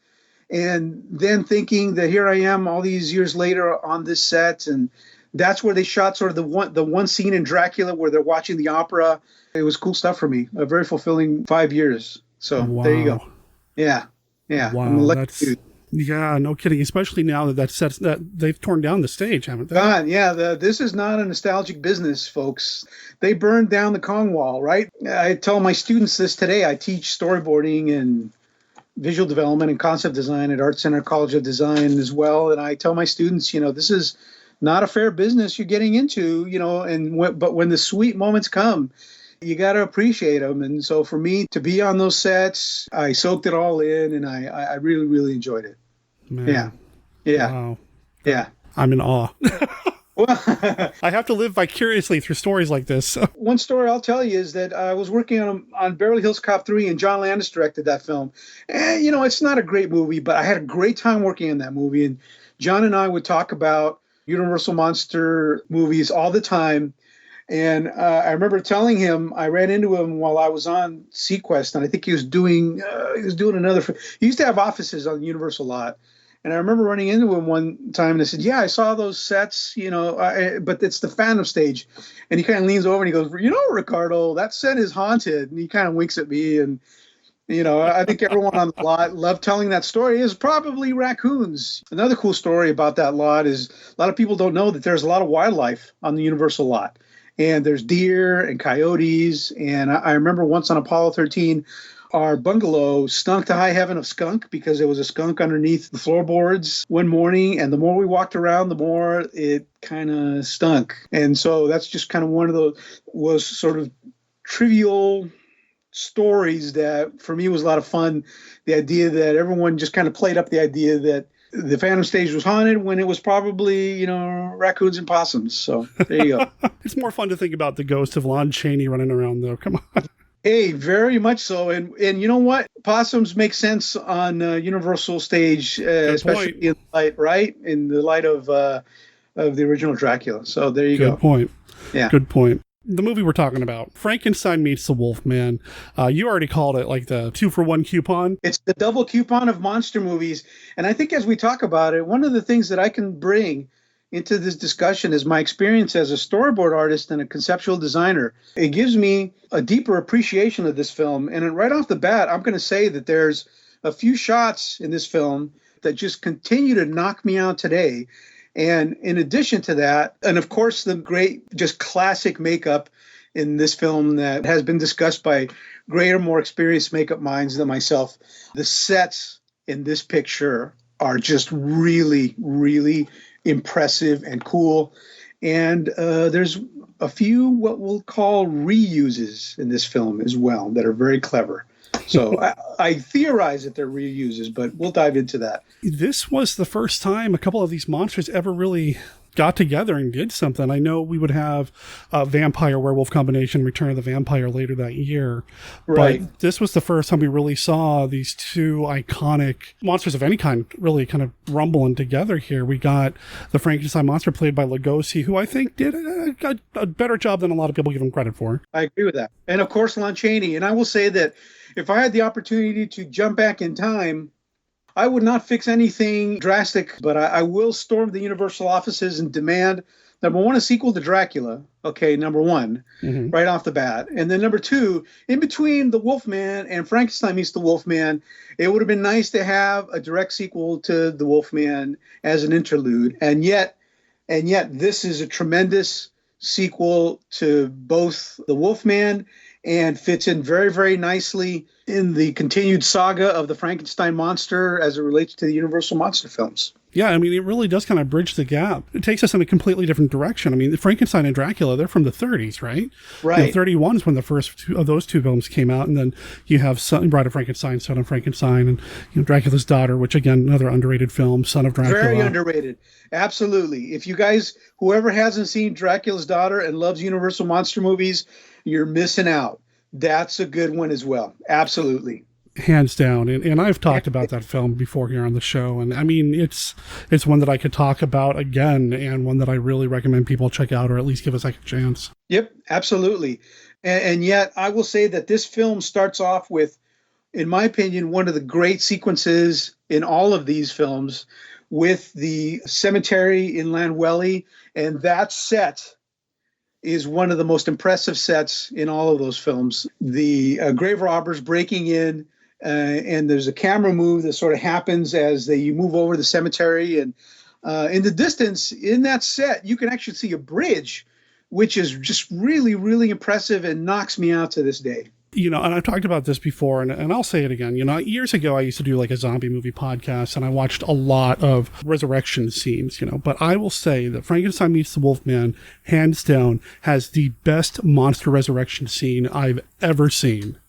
And then thinking that here I am all these years later on this set, and that's where they shot sort of the one scene in Dracula where they're watching the opera. It was cool stuff for me. A very fulfilling 5 years. So There you go. Yeah. Wow. I'm a lucky dude. Yeah, no kidding. Especially now that they've torn down the stage, haven't they? God, yeah. This is not a nostalgic business, folks. They burned down the Kong Wall, right? I tell my students this today. I teach storyboarding and visual development and concept design at Art Center College of Design as well. And I tell my students, this is not a fair business you're getting into, but when the sweet moments come, you got to appreciate them. And so for me to be on those sets, I soaked it all in, and I really, really enjoyed it. Man. Yeah. Wow. Yeah. I'm in awe. Well, I have to live vicariously through stories like this. So. One story I'll tell you is that I was working on Beverly Hills Cop 3, and John Landis directed that film. And, it's not a great movie, but I had a great time working on that movie. And John and I would talk about Universal Monster movies all the time. And I remember telling him, I ran into him while I was on Sequest, and I think he was doing another. He used to have offices on the Universal lot, and I remember running into him one time, and I said, "Yeah, I saw those sets, but it's the Phantom stage." And he kind of leans over and he goes, "Ricardo, that set is haunted." And he kind of winks at me, and I think everyone on the lot loved telling that story. Is probably raccoons. Another cool story about that lot is a lot of people don't know that there's a lot of wildlife on the Universal lot. And there's deer and coyotes. And I remember once on Apollo 13, our bungalow stunk to high heaven of skunk because there was a skunk underneath the floorboards one morning. And the more we walked around, the more it kind of stunk. And so that's just kind of one of those was sort of trivial stories that for me was a lot of fun. The idea that everyone just kind of played up the idea that the Phantom stage was haunted when it was probably, raccoons and possums. So there you go. It's more fun to think about the ghost of Lon Chaney running around, though. Come on. Hey, very much so. And you know what? Possums make sense on Universal stage, especially in light, right? In the light of the original Dracula. So there you go. Good point. Yeah. Good point. The movie we're talking about, Frankenstein meets the Wolfman. You already called it like the 2-for-1 coupon. It's the double coupon of monster movies. And I think as we talk about it, one of the things that I can bring into this discussion is my experience as a storyboard artist and a conceptual designer. It gives me a deeper appreciation of this film. And right off the bat, I'm going to say that there's a few shots in this film that just continue to knock me out today. And in addition to that, and of course, the great, just classic makeup in this film that has been discussed by greater, more experienced makeup minds than myself, the sets in this picture are just really, really impressive and cool. And there's a few what we'll call reuses in this film as well that are very clever. So I theorize that they're reuses, but we'll dive into that. This was the first time a couple of these monsters ever really got together and did something. I know we would have a vampire-werewolf combination, Return of the Vampire, later that year. Right. But this was the first time we really saw these two iconic monsters of any kind really kind of rumbling together here. We got the Frankenstein monster played by Lugosi, who I think did a better job than a lot of people give him credit for. I agree with that. And of course, Lon Chaney. And I will say that if I had the opportunity to jump back in time, I would not fix anything drastic, but I will storm the Universal offices and demand, number one, a sequel to Dracula. Okay, number one, right off the bat. And then number two, in between The Wolfman and Frankenstein meets the Wolfman, it would have been nice to have a direct sequel to The Wolfman as an interlude. And yet this is a tremendous sequel to both The Wolfman and fits in very, very nicely in the continued saga of the Frankenstein monster as it relates to the Universal monster films. Yeah, I mean, it really does kind of bridge the gap. It takes us in a completely different direction. I mean, the Frankenstein and Dracula, they're from the 30s, right? Right. 31 is when the first of those two films came out, and then you have Bride of Frankenstein, Son of Frankenstein, and Dracula's Daughter, which, again, another underrated film, Son of Dracula. Very underrated. Absolutely. If you guys, whoever hasn't seen Dracula's Daughter and loves Universal monster movies, you're missing out. That's a good one as well. Absolutely. Hands down. And I've talked about that film before here on the show. And I mean, it's one that I could talk about again, and one that I really recommend people check out, or at least give a second chance. Yep, absolutely. And yet I will say that this film starts off with, in my opinion, one of the great sequences in all of these films, with the cemetery in Llanwelly. And that set is one of the most impressive sets in all of those films. The grave robbers breaking in, and there's a camera move that sort of happens as you move over the cemetery. And in the distance, in that set, you can actually see a bridge, which is just really, really impressive and knocks me out to this day. And I've talked about this before, and I'll say it again. Years ago, I used to do like a zombie movie podcast, and I watched a lot of resurrection scenes, but I will say that Frankenstein meets the Wolfman, hands down, has the best monster resurrection scene I've ever seen.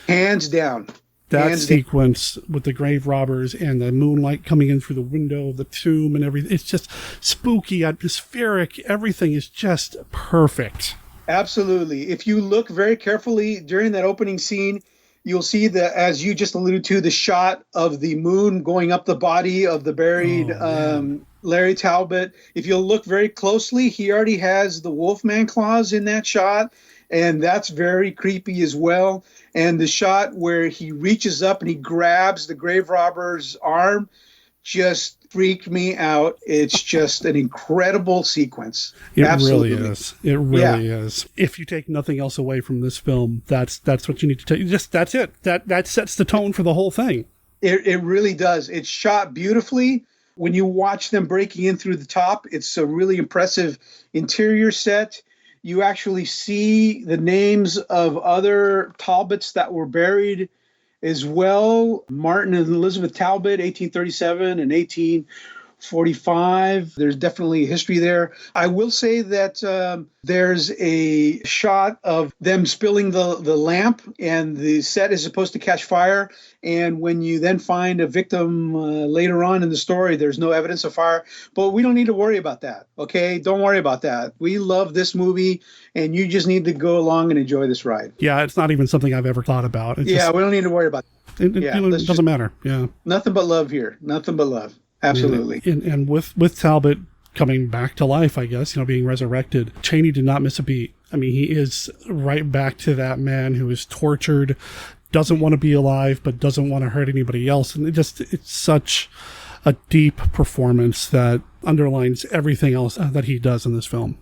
Hands down. That sequence with the grave robbers and the moonlight coming in through the window of the tomb and everything, it's just spooky, atmospheric. Everything is just perfect. Absolutely. If you look very carefully during that opening scene, you'll see that, as you just alluded to, the shot of the moon going up the body of the buried Larry Talbot. If you'll look very closely, he already has the Wolfman claws in that shot, and that's very creepy as well. And the shot where he reaches up and he grabs the grave robber's arm just freaked me out. It's just an incredible sequence. It Absolutely. really is. It really is. If you take nothing else away from this film, that's what you need to take. Just that's it. That sets the tone for the whole thing. It really does. It's shot beautifully. When you watch them breaking in through the top, it's a really impressive interior set. You actually see the names of other Talbots that were buried as well. Martin and Elizabeth Talbot, 1837 and 1845. There's definitely a history there. I will say that there's a shot of them spilling the lamp, and the set is supposed to catch fire. And when you then find a victim later on in the story, there's no evidence of fire. But we don't need to worry about that, okay? Don't worry about that. We love this movie, and you just need to go along and enjoy this ride. Yeah, it's not even something I've ever thought about. It's we don't need to worry about it. It doesn't matter. Yeah. Nothing but love here. Nothing but love. Absolutely. And with Talbot coming back to life, I guess, being resurrected, Chaney did not miss a beat. I mean, he is right back to that man who is tortured, doesn't want to be alive, but doesn't want to hurt anybody else. And it's such a deep performance that underlines everything else that he does in this film.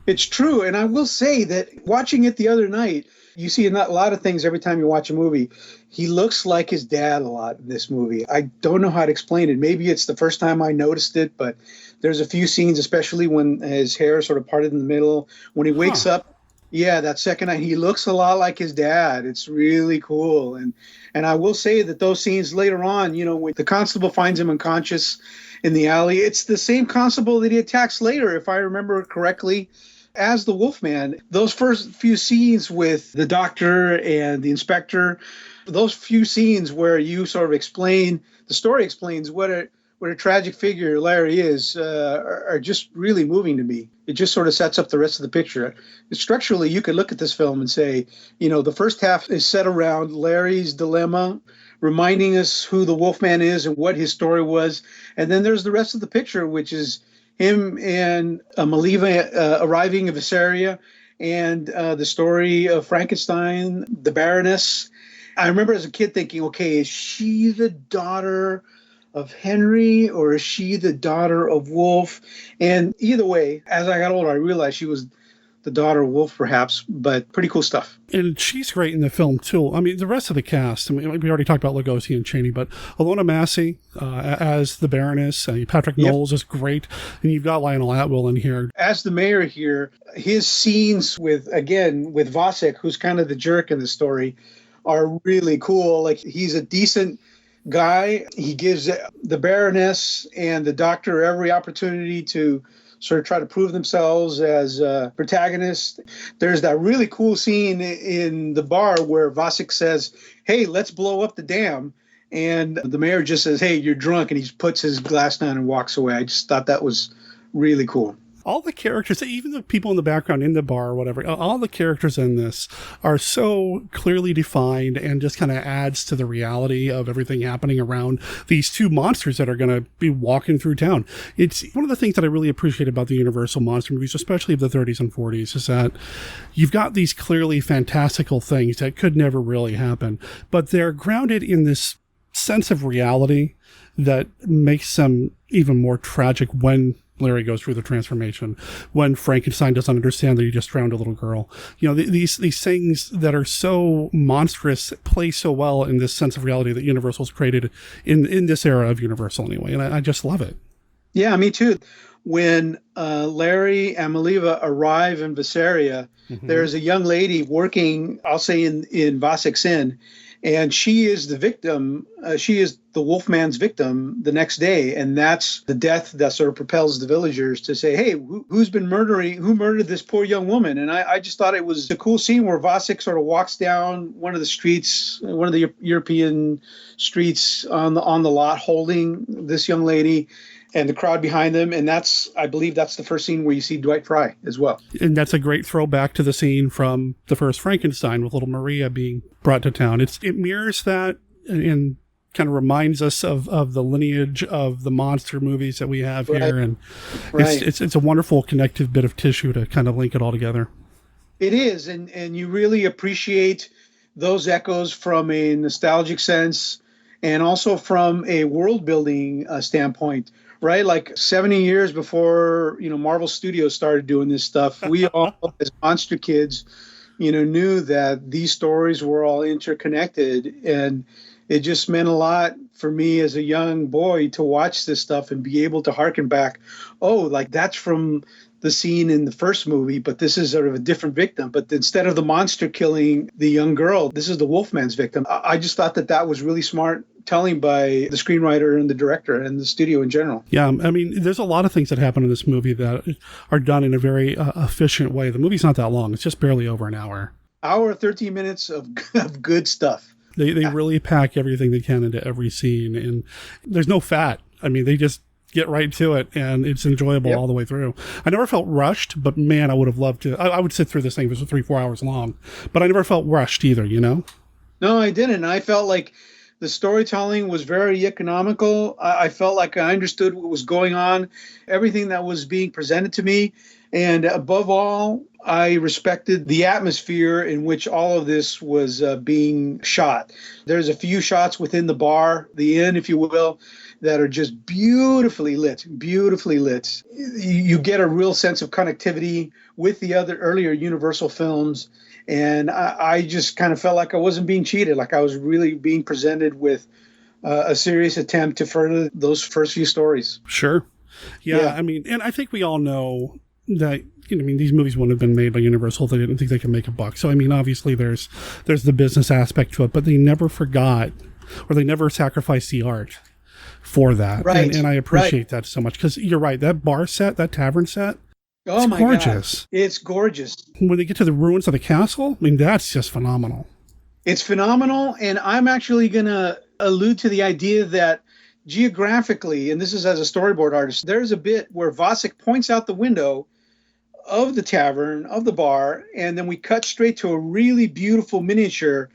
It's true. And I will say that watching it the other night, you see a lot of things every time you watch a movie. He looks like his dad a lot in this movie. I don't know how to explain it. Maybe it's the first time I noticed it, but there's a few scenes, especially when his hair is sort of parted in the middle. When he wakes up, that second night, he looks a lot like his dad. It's really cool. And I will say that those scenes later on, when the constable finds him unconscious in the alley, it's the same constable that he attacks later, if I remember correctly, as the Wolfman. Those first few scenes with the doctor and the inspector, those few scenes where you sort of the story explains what a tragic figure Larry is, are just really moving to me. It just sort of sets up the rest of the picture. Structurally, you could look at this film and say, the first half is set around Larry's dilemma, reminding us who the Wolfman is and what his story was. And then there's the rest of the picture, which is him and Maliva arriving in Visaria, and the story of Frankenstein, the Baroness. I remember as a kid thinking, okay, is she the daughter of Henry, or is she the daughter of Wolf? And either way, as I got older, I realized she was the daughter of Wolf, perhaps, but pretty cool stuff. And she's great in the film, too. I mean, the rest of the cast, we already talked about Lugosi and Chaney, but Ilona Massey as the Baroness, Patrick Knowles is great, and you've got Lionel Atwill in here. As the mayor here, his scenes with Vasek, who's kind of the jerk in the story, are really cool. Like, he's a decent guy. He gives the Baroness and the doctor every opportunity to sort of try to prove themselves as protagonists. There's that really cool scene in the bar where Vasek says, hey, let's blow up the dam. And the mayor just says, hey, you're drunk. And he puts his glass down and walks away. I just thought that was really cool. All the characters, even the people in the background in the bar or whatever, all the characters in this are so clearly defined and just kind of adds to the reality of everything happening around these two monsters that are going to be walking through town. It's one of the things that I really appreciate about the Universal monster movies, especially of the 30s and 40s, is that you've got these clearly fantastical things that could never really happen, but they're grounded in this sense of reality that makes them even more tragic when Larry goes through the transformation, when Frankenstein doesn't understand that he just drowned a little girl. These things that are so monstrous play so well in this sense of reality that Universal's created in this era of Universal anyway. And I just love it. Yeah, me too. When Larry and Maliva arrive in Visaria, there's a young lady working, I'll say, in Vasek's Inn, and she is the victim. She is the Wolfman's victim the next day, and that's the death that sort of propels the villagers to say, hey, who murdered this poor young woman? And I just thought it was a cool scene where Vasek sort of walks down one of the streets, one of the European streets on the lot, holding this young lady. and the crowd behind them. And I believe that's the first scene where you see Dwight Fry as well. And that's a great throwback to the scene from the first Frankenstein with little Maria being brought to town. It mirrors that and kind of reminds us of the lineage of the monster movies that we have here. And it's a wonderful connective bit of tissue to kind of link it all together. It is. And you really appreciate those echoes from a nostalgic sense and also from a world building standpoint, right? Like 70 years before, Marvel Studios started doing this stuff, we all, as monster kids, knew that these stories were all interconnected. And it just meant a lot for me as a young boy to watch this stuff and be able to hearken back. Oh, like that's from the scene in the first movie, but this is sort of a different victim. But instead of the monster killing the young girl, this is the Wolfman's victim. I just thought that was really smart telling by the screenwriter and the director and the studio in general. Yeah, I mean, there's a lot of things that happen in this movie that are done in a very efficient way. The movie's not that long. It's just barely over an hour. 13 minutes of good stuff. They really pack everything they can into every scene, and there's no fat. I mean, they just get right to it, and it's enjoyable all the way through. I never felt rushed, but man, I would have loved to. I would sit through this thing if it was 3-4 hours long, but I never felt rushed either, No, I didn't. I felt like the storytelling was very economical. I felt like I understood what was going on, everything that was being presented to me. And above all, I respected the atmosphere in which all of this was being shot. There's a few shots within the bar, the inn, if you will, that are just beautifully lit. You get a real sense of connectivity with the other earlier Universal films. And I just kind of felt like I wasn't being cheated, like I was really being presented with a serious attempt to further those first few stories. Sure. Yeah, I mean, and I think we all know that, these movies wouldn't have been made by Universal if they didn't think they could make a buck. So, I mean, obviously there's the business aspect to it, but they never forgot or they never sacrificed the art for that. Right. And I appreciate that so much because you're right. That bar set, that tavern set, oh my gorgeous. God. It's gorgeous. When they get to the ruins of the castle, I mean, that's just phenomenal. It's phenomenal. And I'm actually going to allude to the idea that geographically, and this is as a storyboard artist, there's a bit where Vasek points out the window of the tavern, of the bar, and then we cut straight to a really beautiful miniature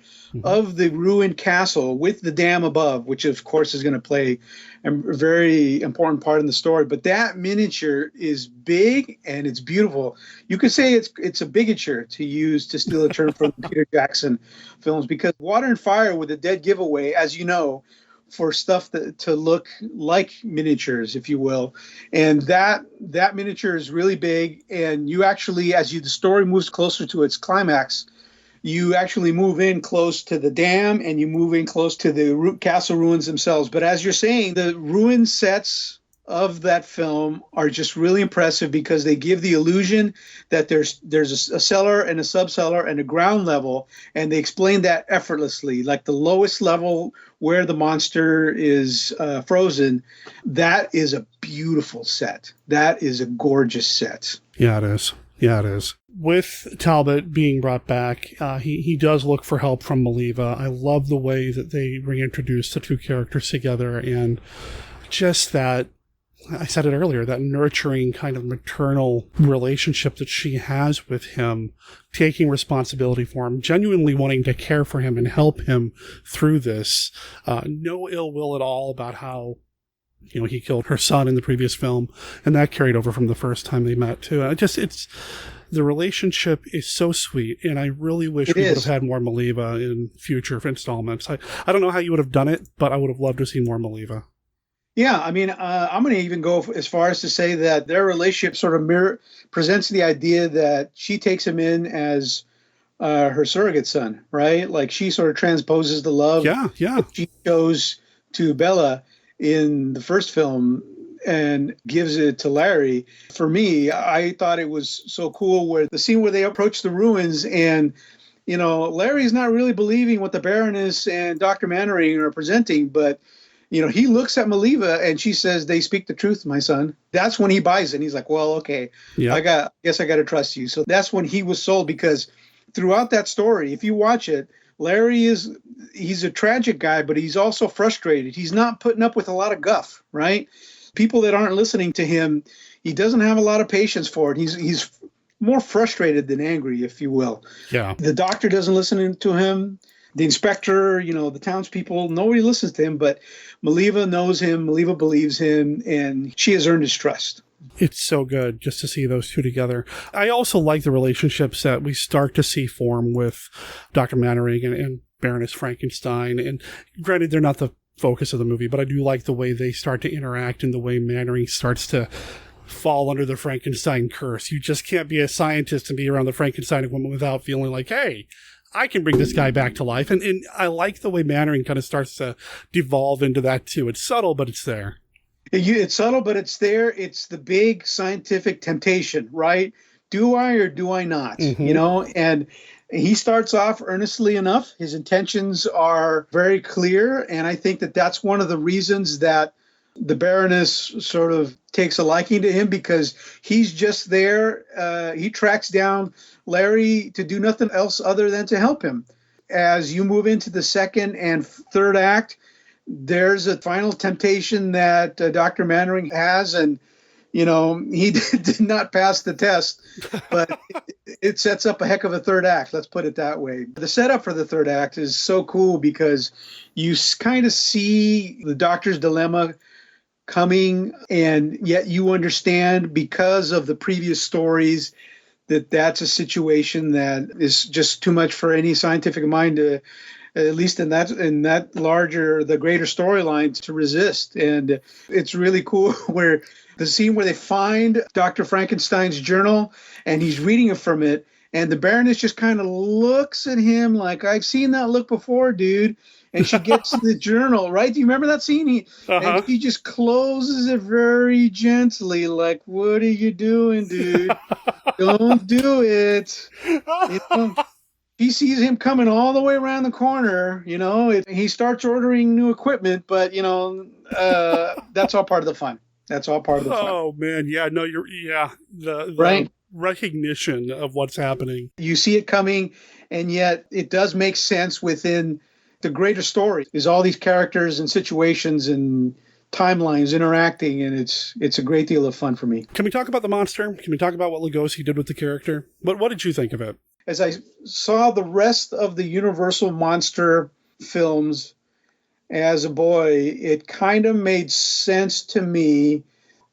of the ruined castle with the dam above, which of course is going to play a very important part in the story. But that miniature is big and it's beautiful. You could say it's a bigature, to steal a term from Peter Jackson films, because Water and Fire with a dead giveaway, as you know, for stuff to look like miniatures, if you will. And that miniature is really big. And you actually, the story moves closer to its climax, you actually move in close to the dam and you move in close to the castle ruins themselves. But as you're saying, the ruin sets of that film are just really impressive because they give the illusion that there's a cellar and a subcellar and a ground level, and they explain that effortlessly. Like the lowest level where the monster is frozen, that is a beautiful set. That is a gorgeous set. Yeah, it is. With Talbot being brought back, he does look for help from Maliva. I love the way that they reintroduce the two characters together, and just that, I said it earlier, that nurturing kind of maternal relationship that she has with him, taking responsibility for him, genuinely wanting to care for him and help him through this. No ill will at all about how, he killed her son in the previous film, and that carried over from the first time they met too. The relationship is so sweet, and I really wish we would have had more Maliva in future installments. I don't know how you would have done it, but I would have loved to see more Maliva. Yeah, I mean, I'm going to even go as far as to say that their relationship sort of presents the idea that she takes him in as her surrogate son, right? Like she sort of transposes the love that she shows to Bella in the first film and gives it to Larry. For me, I thought it was so cool where the scene where they approach the ruins and, Larry's not really believing what the Baroness and Dr. Mannering are presenting, but he looks at Maliva and she says, "They speak the truth, my son." That's when he buys it. And he's like, well, okay, I guess I got to trust you. So that's when he was sold, because throughout that story, if you watch it, Larry he's a tragic guy, but he's also frustrated. He's not putting up with a lot of guff, right? people that aren't listening to him, he doesn't have a lot of patience for it. He's more frustrated than angry, if you will. Yeah. The doctor doesn't listen to him. The inspector, the townspeople, nobody listens to him, but Maliva knows him, Maliva believes him, and she has earned his trust. It's so good just to see those two together. I also like the relationships that we start to see form with Dr. Mannering and Baroness Frankenstein. And granted, they're not the focus of the movie, but I do like the way they start to interact and the way Mannering starts to fall under the Frankenstein curse. You just can't be a scientist and be around the Frankenstein woman without feeling like, hey, I can bring this guy back to life. And I like the way Mannering kind of starts to devolve into that too. It's subtle, but it's there. It's subtle, but it's there. It's the big scientific temptation, right? Do I or do I not? Mm-hmm. And he starts off earnestly enough. His intentions are very clear. And I think that that's one of the reasons that the Baroness sort of takes a liking to him, because he's just there. He tracks down Larry to do nothing else other than to help him. As you move into the second and third act, there's a final temptation that Dr. Mannering has, and he did not pass the test, but it sets up a heck of a third act. Let's put it that way. The setup for the third act is so cool because you kind of see the doctor's dilemma coming, and yet you understand because of the previous stories that that's a situation that is just too much for any scientific mind to, at least in that larger, the greater storyline, to resist. And it's really cool where the scene where they find Dr. Frankenstein's journal and he's reading from it, and the Baroness just kind of looks at him like, I've seen that look before, dude. And she gets the journal, right? Do you remember that scene? And he just closes it very gently, like, what are you doing, dude? Don't do it. He sees him coming all the way around the corner, he starts ordering new equipment, but, that's all part of the fun. That's all part of the fun. Oh, man. Yeah, no, the right? Recognition of what's happening. You see it coming, and yet it does make sense within the greater story. Is all these characters and situations and timelines interacting, and it's a great deal of fun for me. Can we talk about the monster? Can we talk about what Lugosi did with the character? What did you think of it? As I saw the rest of the Universal monster films as a boy, it kind of made sense to me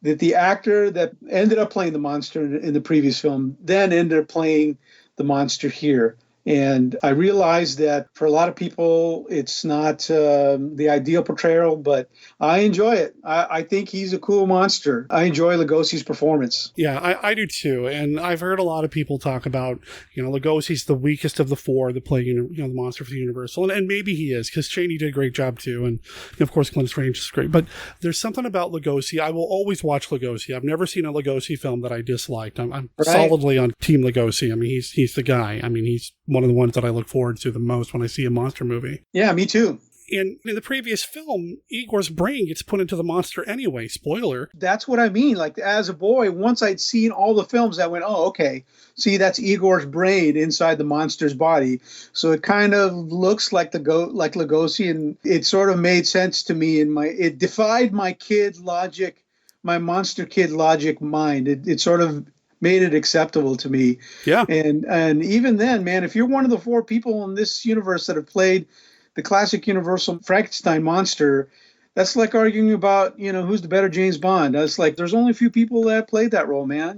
that the actor that ended up playing the monster in the previous film then ended up playing the monster here. And I realized that for a lot of people, it's not the ideal portrayal, but I enjoy it. I think he's a cool monster. I enjoy Lugosi's performance. Yeah, I do too. And I've heard a lot of people talk about, Lugosi's the weakest of the four that play, the monster for the Universal. And maybe he is, because Chaney did a great job too. And of course, Glenn Strange is great. But there's something about Lugosi. I will always watch Lugosi. I've never seen a Lugosi film that I disliked. I'm solidly on Team Lugosi. I mean, he's the guy. I mean, he's one of the ones that I look forward to the most when I see a monster movie. Yeah, me too. In the previous film, Igor's brain gets put into the monster anyway. Spoiler. That's what I mean. Like, as a boy, once I'd seen all the films, I went, oh, okay. See, that's Igor's brain inside the monster's body. So it kind of looks like Lugosi, and it sort of made sense to me. It defied my kid logic, my monster kid logic mind. It sort of made it acceptable to me. Yeah. And even then, man, if you're one of the four people in this universe that have played the classic Universal Frankenstein monster, that's like arguing about, who's the better James Bond. That's like, there's only a few people that played that role, man.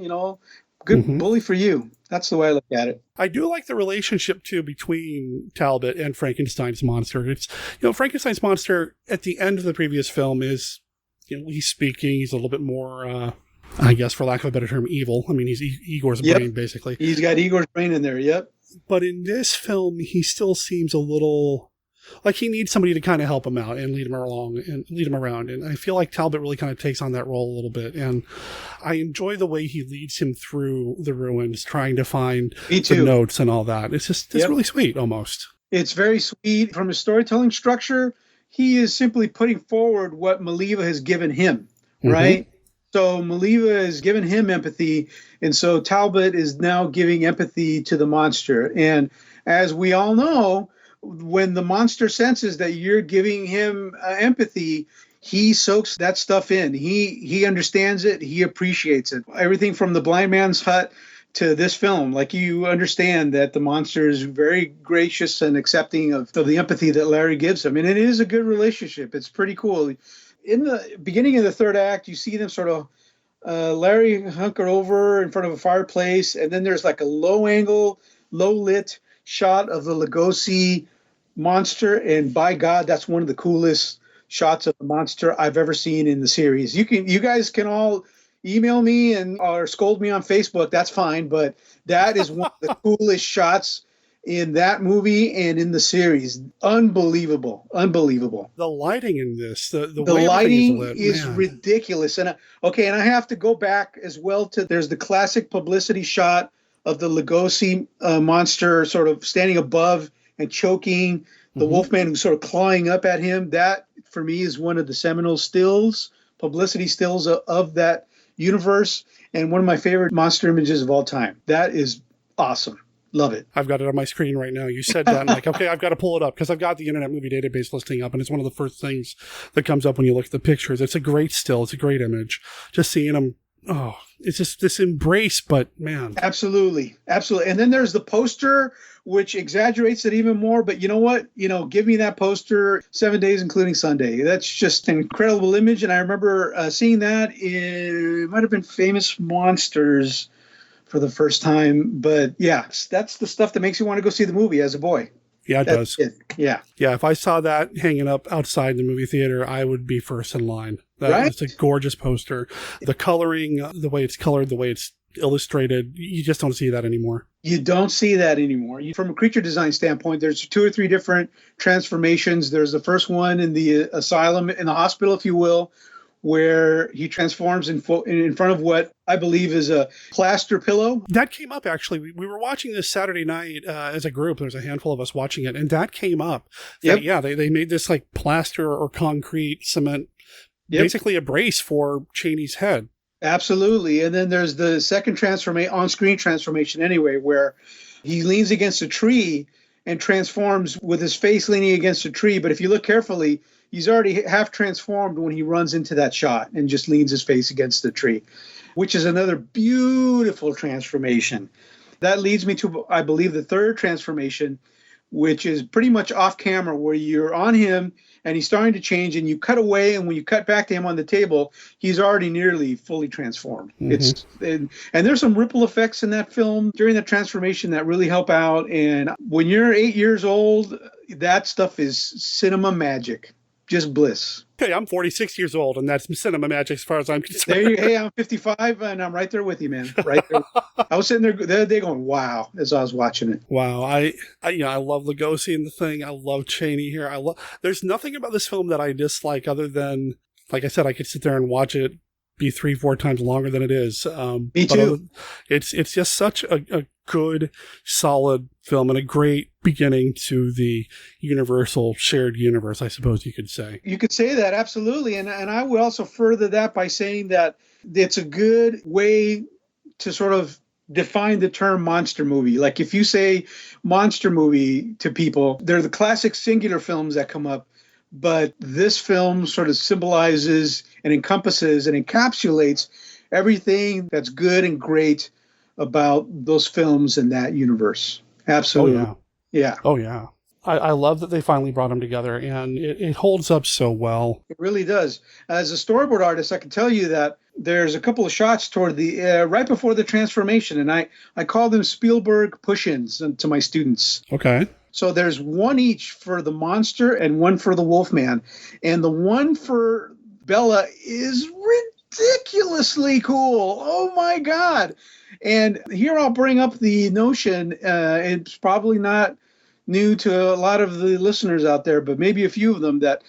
Good bully for you. That's the way I look at it. I do like the relationship, too, between Talbot and Frankenstein's monster. It's, Frankenstein's monster at the end of the previous film is, he's speaking. He's a little bit more, I guess, for lack of a better term, evil. I mean, he's Igor's brain, basically. He's got Igor's brain in there, yep. But in this film, he still seems a little like he needs somebody to kind of help him out and lead him along and lead him around. And I feel like Talbot really kind of takes on that role a little bit. And I enjoy the way he leads him through the ruins, trying to find the notes and all that. It's really sweet, almost. It's very sweet. From a storytelling structure, he is simply putting forward what Maliva has given him, right? So Maliva has given him empathy, and so Talbot is now giving empathy to the monster. And as we all know, when the monster senses that you're giving him empathy, he soaks that stuff in. He understands it. He appreciates it. Everything from The Blind Man's Hut to this film, like, you understand that the monster is very gracious and accepting of the empathy that Larry gives him. And it is a good relationship. It's pretty cool. In the beginning of the third act, you see them sort of, Larry hunker over in front of a fireplace, and then there's like a low angle, low lit shot of the Lugosi monster. And by God, that's one of the coolest shots of the monster I've ever seen in the series. You guys can all email me or scold me on Facebook. That's fine. But that is one of the coolest shots in that movie and in the series. Unbelievable. The lighting in this, the way lighting is ridiculous. And I have to go back as well to, there's the classic publicity shot of the Lugosi monster sort of standing above and choking the Wolfman, who's sort of clawing up at him. That, for me, is one of the seminal publicity stills of that universe, and one of my favorite monster images of all time. That is awesome. Love it. I've got it on my screen right now. You said that. I'm like, okay, I've got to pull it up because I've got the Internet Movie Database listing up, and it's one of the first things that comes up when you look at the pictures. It's a great still. It's a great image. Just seeing them. Oh, it's just this embrace, but man. Absolutely. And then there's the poster, which exaggerates it even more. But you know what? Give me that poster 7 days, including Sunday. That's just an incredible image. And I remember seeing that it might have been Famous Monsters for the first time. But yeah, that's the stuff that makes you want to go see the movie as a boy. Yeah, it does. Yeah. Yeah, if I saw that hanging up outside the movie theater, I would be first in line. It's a gorgeous poster. The coloring, the way it's colored, the way it's illustrated, you just don't see that anymore. You don't see that anymore. From a creature design standpoint, there's 2 or 3 different transformations. There's the first one in the asylum, in the hospital, if you will, where he transforms in front of what I believe is a plaster pillow. That came up, actually. We were watching this Saturday night as a group. There's a handful of us watching it, and that came up. Yep. Yeah, they made this like plaster or concrete cement, basically a brace for Chaney's head. Absolutely. And then there's the second on-screen transformation anyway, where he leans against a tree and transforms with his face leaning against a tree. But if you look carefully, he's already half transformed when he runs into that shot and just leans his face against the tree, which is another beautiful transformation. That leads me to, I believe, the third transformation, which is pretty much off camera, where you're on him and he's starting to change, and you cut away, and when you cut back to him on the table, he's already nearly fully transformed. And there's some ripple effects in that film during the transformation that really help out. And when you're 8 years old, that stuff is cinema magic. Just bliss. Okay, I'm 46 years old, and that's cinema magic as far as I'm concerned. Hey, I'm 55, and I'm right there with you, man. Right there. I was sitting there the other day going, wow, as I was watching it. Wow. I love Lugosi in the thing. I love Chaney here. There's nothing about this film that I dislike other than, like I said, I could sit there and watch it be 3-4 times longer than it is. Me too. It's just such a good, solid film and a great beginning to the universal shared universe, I suppose you could say. You could say that, absolutely. And I would also further that by saying that it's a good way to sort of define the term monster movie. Like, if you say monster movie to people, they're the classic singular films that come up. But this film sort of symbolizes and encompasses and encapsulates everything that's good and great about those films and that universe. Absolutely. Oh, yeah. Oh, yeah. I love that they finally brought them together, and it holds up so well. It really does. As a storyboard artist, I can tell you that there's a couple of shots toward the right before the transformation, and I call them Spielberg push-ins to my students. Okay. So there's one each for the monster and one for the Wolfman. And the one for Bella is ridiculously cool. Oh, my God. And here I'll bring up the notion, it's probably not new to a lot of the listeners out there, but maybe a few of them, that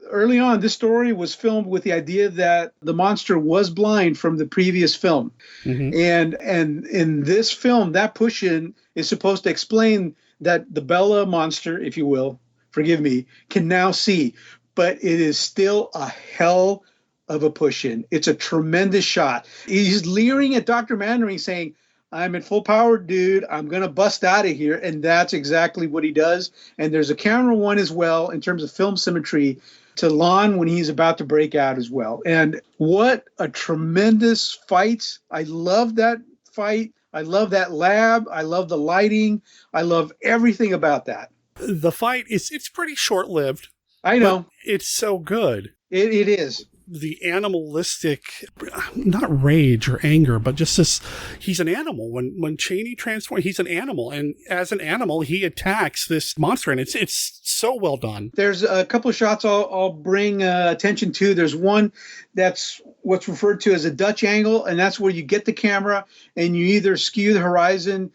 early on, this story was filmed with the idea that the monster was blind from the previous film. And in this film, that push-in is supposed to explain that the Bella monster, if you will, forgive me, can now see. But it is still a hell of a push-in. It's a tremendous shot. He's leering at Dr. Mandarin saying, I'm at full power, dude. I'm going to bust out of here. And that's exactly what he does. And there's a camera one as well in terms of film symmetry to Lon when he's about to break out as well. And what a tremendous fight. I love that fight. I love that lab. I love the lighting. I love everything about that. The fight it's pretty short-lived. I know. It's so good. It is. The animalistic, not rage or anger, but just this, he's an animal. When Chaney transforms, he's an animal. And as an animal, he attacks this monster. And it's so well done. There's a couple of shots I'll bring attention to. There's one that's what's referred to as a Dutch angle. And that's where you get the camera and you either skew the horizon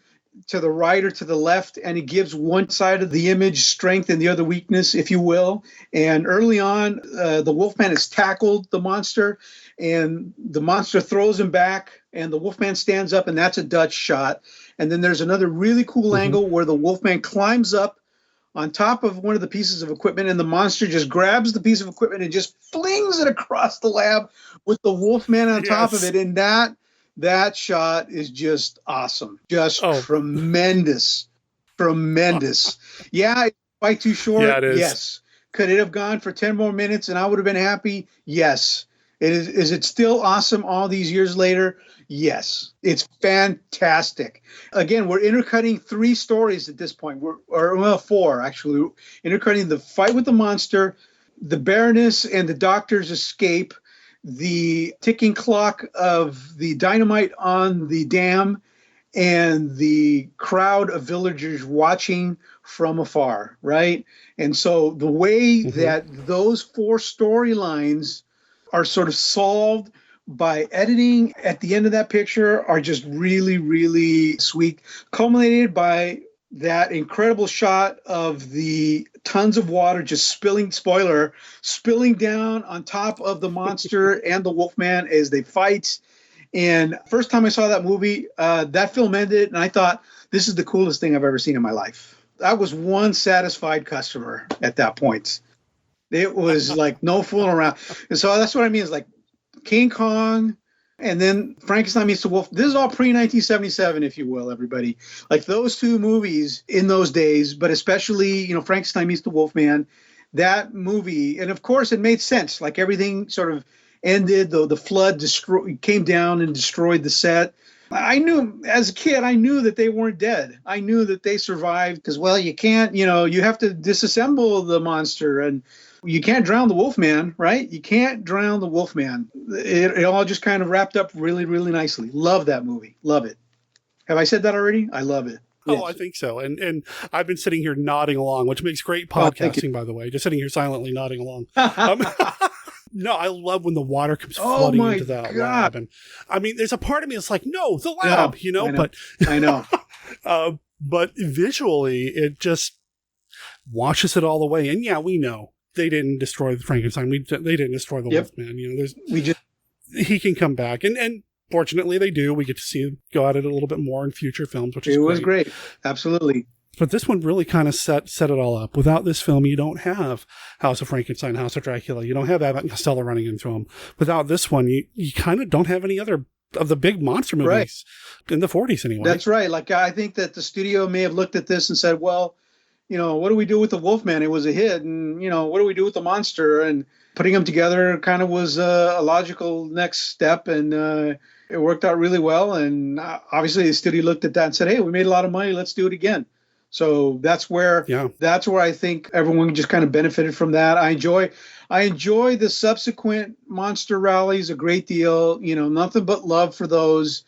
to the right or to the left, and it gives one side of the image strength and the other weakness, if you will. And early on, the Wolfman has tackled the monster, and the monster throws him back, and the Wolfman stands up, and that's a Dutch shot. And then there's another really cool angle where the Wolfman climbs up on top of one of the pieces of equipment, and the monster just grabs the piece of equipment and just flings it across the lab with the Wolfman on top of it. And that shot is just awesome. Just tremendous. Yeah, it's quite too short. Yeah, it is. Yes. Could it have gone for 10 more minutes and I would have been happy? Yes. Is it still awesome all these years later? Yes. It's fantastic. Again, we're intercutting 3 stories at this point. Four, actually. We're intercutting the fight with the monster, the Baroness and the doctor's escape, the ticking clock of the dynamite on the dam, and the crowd of villagers watching from afar, right? And so the way that those 4 storylines are sort of solved by editing at the end of that picture are just really, really sweet, culminated by that incredible shot of the tons of water just spilling down on top of the monster and the Wolfman as they fight. And first time I saw that movie, that film ended, and I thought, this is the coolest thing I've ever seen in my life. I was one satisfied customer at that point. It was like no fooling around. And so that's what I mean is like King Kong, and then Frankenstein meets the Wolf. This is all pre-1977, if you will, everybody. Like those 2 movies in those days, but especially, Frankenstein meets the Wolfman, that movie. And of course, it made sense. Like everything sort of ended, though the flood came down and destroyed the set. I knew, as a kid, that they weren't dead. I knew that they survived because, well, you can't, you have to disassemble the monster and you can't drown the Wolfman, right? You can't drown the Wolfman. It all just kind of wrapped up really, really nicely. Love that movie. Love it. Have I said that already? I love it. Oh, Yes. I think so. And I've been sitting here nodding along, which makes great podcasting, by the way. Just sitting here silently nodding along. No, I love when the water comes flooding into that lab. And I mean, there's a part of me that's like, no, the lab, but I know. But visually, it just washes it all away. And yeah, we know they didn't destroy the Frankenstein. They didn't destroy the Wolfman. He can come back. And fortunately, they do. We get to see him go at it a little bit more in future films, which is great. It was great. Absolutely. But this one really kind of set it all up. Without this film, you don't have House of Frankenstein, House of Dracula. You don't have Abbott and Costello running into them. Without this one, you kind of don't have any other of the big monster movies in the 40s anyway. That's right. Like, I think that the studio may have looked at this and said, well, what do we do with the Wolfman? It was a hit. And, what do we do with the monster? And putting them together kind of was a logical next step. And it worked out really well. And obviously the studio looked at that and said, hey, we made a lot of money. Let's do it again. So that's where I think everyone just kind of benefited from that. I enjoy the subsequent monster rallies a great deal, nothing but love for those.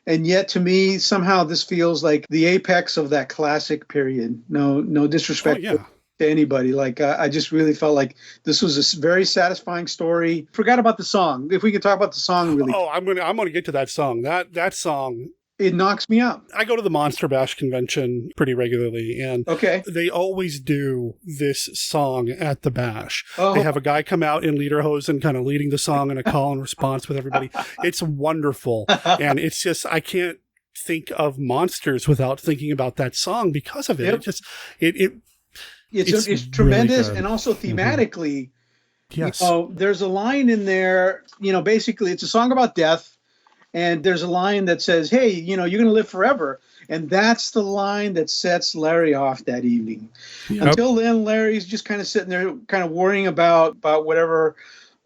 And yet to me, somehow this feels like the apex of that classic period. No disrespect to anybody. Like, I just really felt like this was a very satisfying story. Forgot about the song. If we could talk about the song really. Oh, I'm gonna get to that song. That song, it knocks me out. I go to the Monster Bash convention pretty regularly, and they always do this song at the bash. They have a guy come out in lederhosen kind of leading the song and a call and response with everybody. It's wonderful. And it's just, I can't think of monsters without thinking about that song because of it. It's tremendous. Really, and also thematically, yes. There's a line in there, basically it's a song about death. And there's a line that says, hey, you're going to live forever. And that's the line that sets Larry off that evening. Yep. Until then, Larry's just kind of sitting there kind of worrying about whatever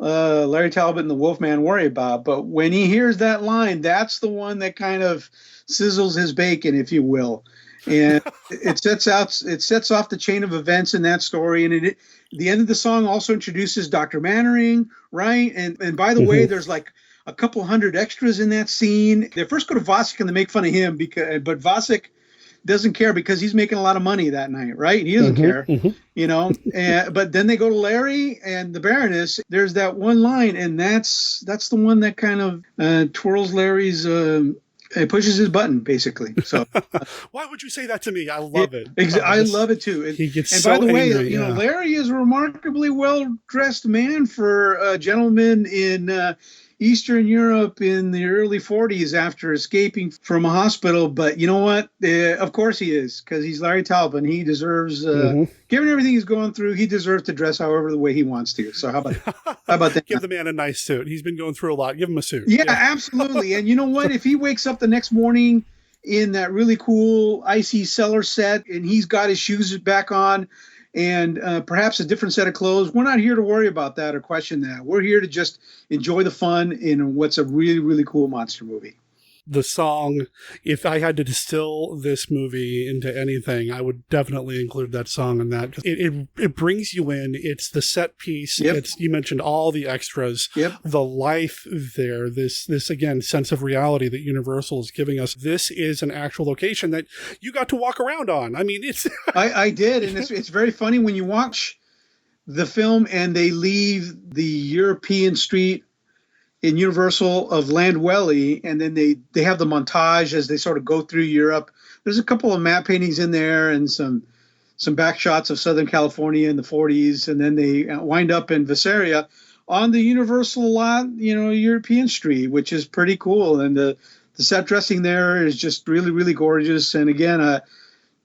Larry Talbot and the Wolfman worry about. But when he hears that line, that's the one that kind of sizzles his bacon, if you will. And it sets off the chain of events in that story. And the end of the song also introduces Dr. Mannering, right? And by the way, there's like a couple hundred extras in that scene. They first go to Vasek and they make fun of him, but Vasek doesn't care because he's making a lot of money that night, right? He doesn't care, but then they go to Larry and the Baroness. There's that one line, and that's the one that kind of twirls Larry's. It pushes his button, basically. So, why would you say that to me? I love it. I love it too. He gets and so by the way, angry, Larry is a remarkably well-dressed man for a gentleman in Eastern Europe in the early 40s after escaping from a hospital. But you know what? Of course he is, because he's Larry Talbot. And he deserves, given everything he's going through, he deserves to dress however the way he wants to. So how about that? Give the man a nice suit. He's been going through a lot. Give him a suit. Yeah, absolutely. And you know what? If he wakes up the next morning in that really cool icy cellar set and he's got his shoes back on, and perhaps a different set of clothes, we're not here to worry about that or question that. We're here to just enjoy the fun in what's a really, really cool monster movie. The song, if I had to distill this movie into anything, I would definitely include that song in that. It brings you in. It's the set piece. Yep. You mentioned all the extras. Yep. The life there, this again, sense of reality that Universal is giving us. This is an actual location that you got to walk around on. I mean, it's... I did, and it's very funny when you watch the film and they leave the European street in Universal of Llandwelly, and then they have the montage as they sort of go through Europe. There's a couple of matte paintings in there and some back shots of Southern California in the 40s, and then they wind up in Visaria on the Universal lot, European street, which is pretty cool. And the set dressing there is just really, really gorgeous. And again, as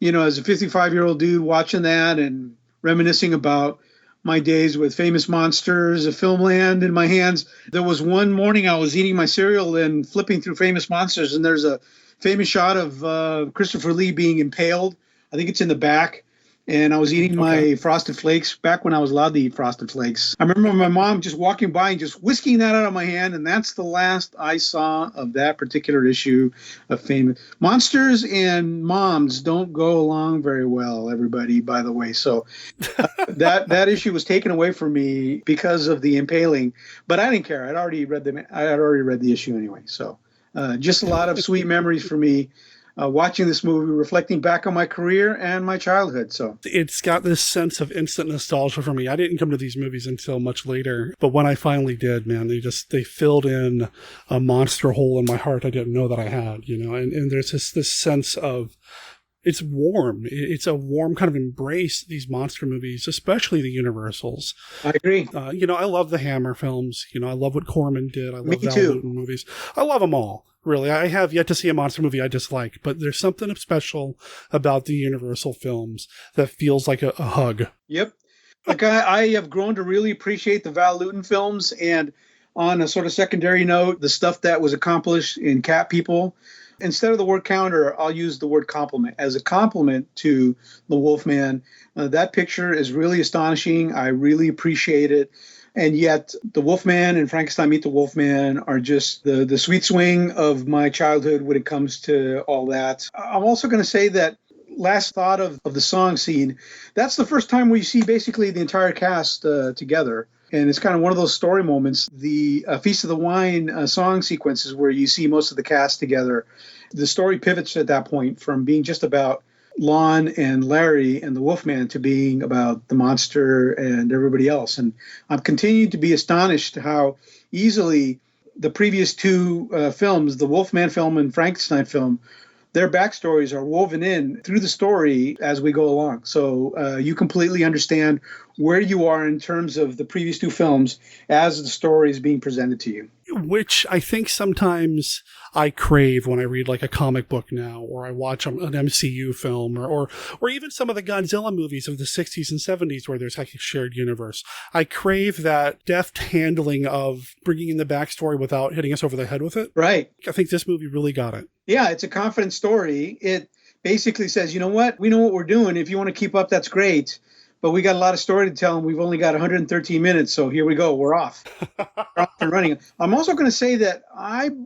a 55-year-old dude watching that and reminiscing about my days with Famous Monsters of Filmland in my hands. There was one morning I was eating my cereal and flipping through Famous Monsters, and there's a famous shot of Christopher Lee being impaled. I think it's in the back. And I was eating my Frosted Flakes back when I was allowed to eat Frosted Flakes. I remember my mom just walking by and just whisking that out of my hand, and that's the last I saw of that particular issue of Famous Monsters. And moms don't go along very well, everybody, by the way. So that issue was taken away from me because of the impaling, but I didn't care. I'd already read the issue anyway. So just a lot of sweet memories for me. Watching this movie, reflecting back on my career and my childhood. So it's got this sense of instant nostalgia for me. I didn't come to these movies until much later, but when I finally did, man, they filled in a monster hole in my heart I didn't know that I had, and there's this sense of, it's warm. It's a warm kind of embrace, these monster movies, especially the Universals. I agree. I love the Hammer films. I love what Corman did. I love Val too. Lewton movies. I love them all. Really, I have yet to see a monster movie I dislike, but there's something special about the Universal films that feels like a hug. Yep. Like I have grown to really appreciate the Val Lewton films, and on a sort of secondary note, the stuff that was accomplished in Cat People. Instead of the word counter, I'll use the word compliment. As a compliment to the Wolfman, that picture is really astonishing. I really appreciate it. And yet the Wolfman and Frankenstein Meet the Wolfman are just the sweet swing of my childhood when it comes to all that. I'm also going to say that last thought of the song scene, that's the first time we see basically the entire cast together. And it's kind of one of those story moments. The Feast of the Wine song sequences where you see most of the cast together. The story pivots at that point from being just about Lon and Larry and the Wolfman to being about the monster and everybody else. And I'm continuing to be astonished how easily the previous two films, the Wolfman film and Frankenstein film, their backstories are woven in through the story as we go along. So you completely understand where you are in terms of the previous two films as the story is being presented to you. which I think sometimes I crave when I read like a comic book now, or I watch an MCU film, or even some of the Godzilla movies of the 60s and 70s where there's like a shared universe. I crave that deft handling of bringing in the backstory without hitting us over the head with it. Right. I think this movie really got it. Yeah, it's a confident story. It basically says, you know what? We know what we're doing. If you want to keep up, that's great. But we got a lot of story to tell, and we've only got 113 minutes, so here we go. We're off. We're off and running. I'm also going to say that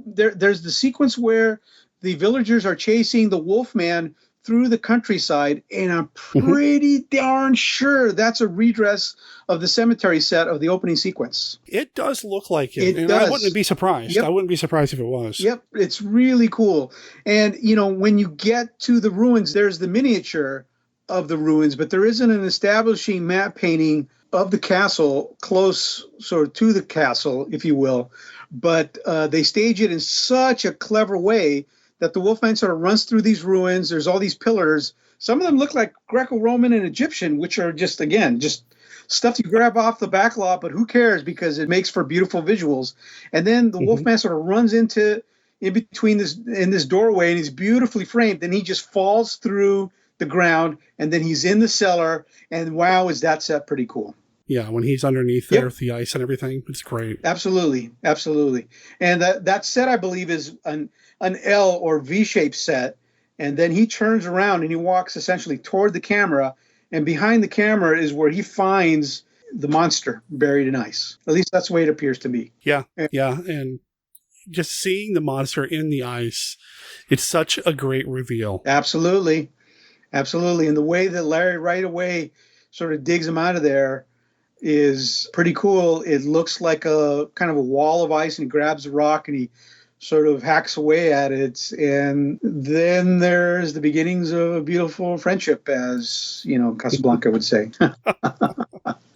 there's the sequence where the villagers are chasing the Wolfman through the countryside, and I'm pretty darn sure that's a redress of the cemetery set of the opening sequence. It does look like it. It does. I wouldn't be surprised. Yep. I wouldn't be surprised if it was. Yep, it's really cool. And, when you get to the ruins, there's the miniature of the ruins, but there isn't an establishing map painting of the castle close sort of to the castle, if you will. But they stage it in such a clever way that the Wolfman sort of runs through these ruins. There's all these pillars. Some of them look like Greco-Roman and Egyptian, which are just stuff you grab off the back lot, but who cares, because it makes for beautiful visuals. And then the Wolfman sort of runs in between this doorway, and he's beautifully framed. Then he just falls through the ground, and then he's in the cellar, and wow, is that set pretty cool. Yeah, when he's underneath there with the ice and everything, it's great. Absolutely. And that set, I believe, is an L or V-shaped set, and then he turns around and he walks essentially toward the camera, and behind the camera is where he finds the monster buried in ice. At least that's the way it appears to me. Yeah, and just seeing the monster in the ice, it's such a great reveal. Absolutely. And the way that Larry right away sort of digs him out of there is pretty cool. It looks like a kind of a wall of ice, and he grabs a rock and he sort of hacks away at it. And then there's the beginnings of a beautiful friendship, as, Casablanca would say.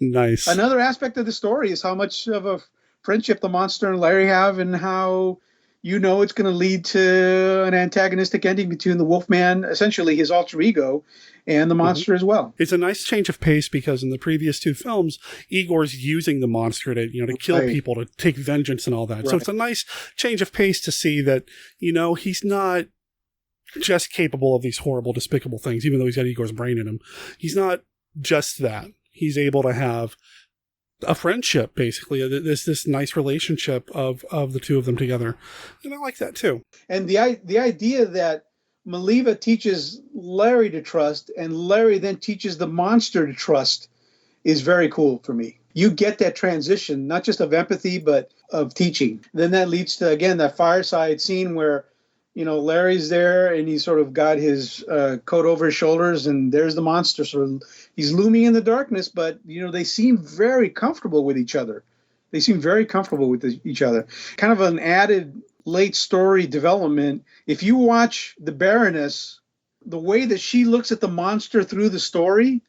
Nice. Another aspect of the story is how much of a friendship the monster and Larry have, and how it's going to lead to an antagonistic ending between the Wolfman, essentially his alter ego, and the monster as well. It's a nice change of pace, because in the previous two films, Igor's using the monster to kill people, to take vengeance and all that. So it's a nice change of pace to see that, he's not just capable of these horrible, despicable things, even though he's got Igor's brain in him. He's not just that. He's able to have a friendship, basically, this nice relationship of the two of them together. And I like that too. And the idea that Maliva teaches Larry to trust, and Larry then teaches the monster to trust, is very cool for me. You get that transition, not just of empathy, but of teaching. Then that leads to, again, that fireside scene where, Larry's there and he's sort of got his coat over his shoulders, and there's the monster. He's looming in the darkness, but, they seem very comfortable with each other. Kind of an added late story development. If you watch The Baroness, the way that she looks at the monster through the story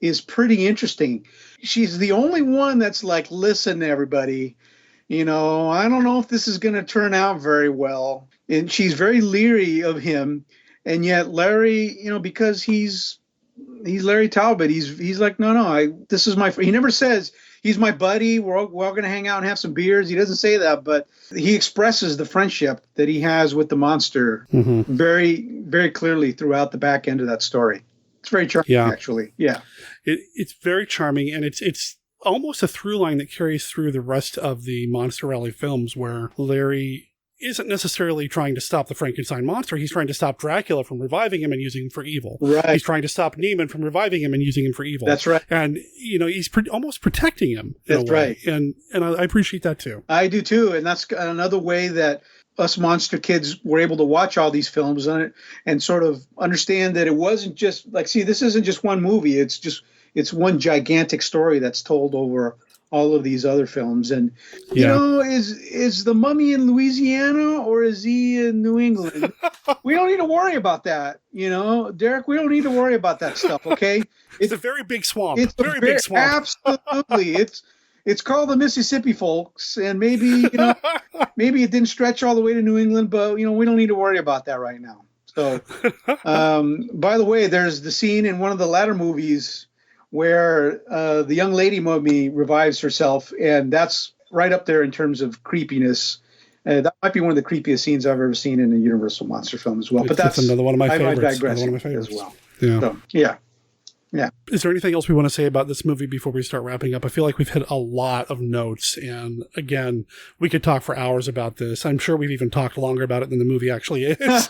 is pretty interesting. She's the only one that's like, listen, everybody, I don't know if this is going to turn out very well. And she's very leery of him. And yet Larry, because he's Larry Talbot, he's like, no, this is my, he never says he's my buddy, we're all going to hang out and have some beers. He doesn't say that, but he expresses the friendship that he has with the monster very, very clearly throughout the back end of that story. It's very charming, actually. Yeah. It's very charming, and it's almost a through line that carries through the rest of the Monster Alley films, where Larry isn't necessarily trying to stop the Frankenstein monster. He's trying to stop Dracula from reviving him and using him for evil. Right. He's trying to stop Neiman from reviving him and using him for evil. That's right. And, he's almost protecting him. That's right. And I appreciate that too. I do too. And that's another way that us monster kids were able to watch all these films and sort of understand that it wasn't just like, see, this isn't just one movie. It's one gigantic story that's told over all of these other films. And, is the mummy in Louisiana or is he in New England? We don't need to worry about that. Derek, we don't need to worry about that stuff. Okay. It's a very big swamp. It's very big swamp. Absolutely. It's called the Mississippi, folks. And maybe, maybe it didn't stretch all the way to New England, but, we don't need to worry about that right now. So, by the way, there's the scene in one of the latter movies where the young lady mummy revives herself, and that's right up there in terms of creepiness That might be one of the creepiest scenes I've ever seen in a Universal monster film as well. But that's another one of my favorites. I digress another one of my favorites as well. Yeah. So, yeah. Yeah. Is there anything else we want to say about this movie before we start wrapping up? I feel like we've hit a lot of notes, and again, we could talk for hours about this. I'm sure we've even talked longer about it than the movie actually is,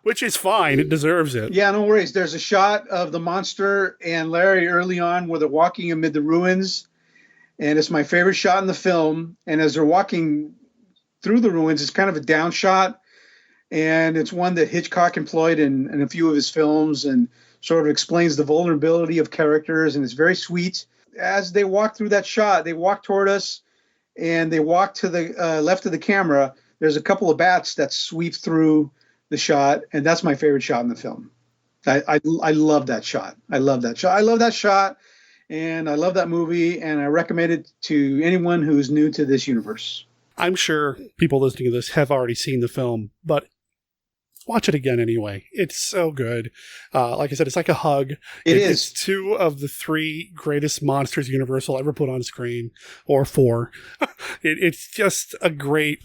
which is fine. It deserves it. Yeah, no worries. There's a shot of the monster and Larry early on where they're walking amid the ruins, and it's my favorite shot in the film. And as they're walking through the ruins, it's kind of a down shot, and it's one that Hitchcock employed in a few of his films, and sort of explains the vulnerability of characters, and it's very sweet. As they walk through that shot, they walk toward us, and they walk to the left of the camera. There's a couple of bats that sweep through the shot, and that's my favorite shot in the film. I love that shot. I love that shot. I love that shot, and I love that movie, and I recommend it to anyone who's new to this universe. I'm sure people listening to this have already seen the film, but watch it again anyway. It's so good. Like I said, it's like a hug. It's two of the three greatest monsters Universal ever put on screen, or four. It's just a great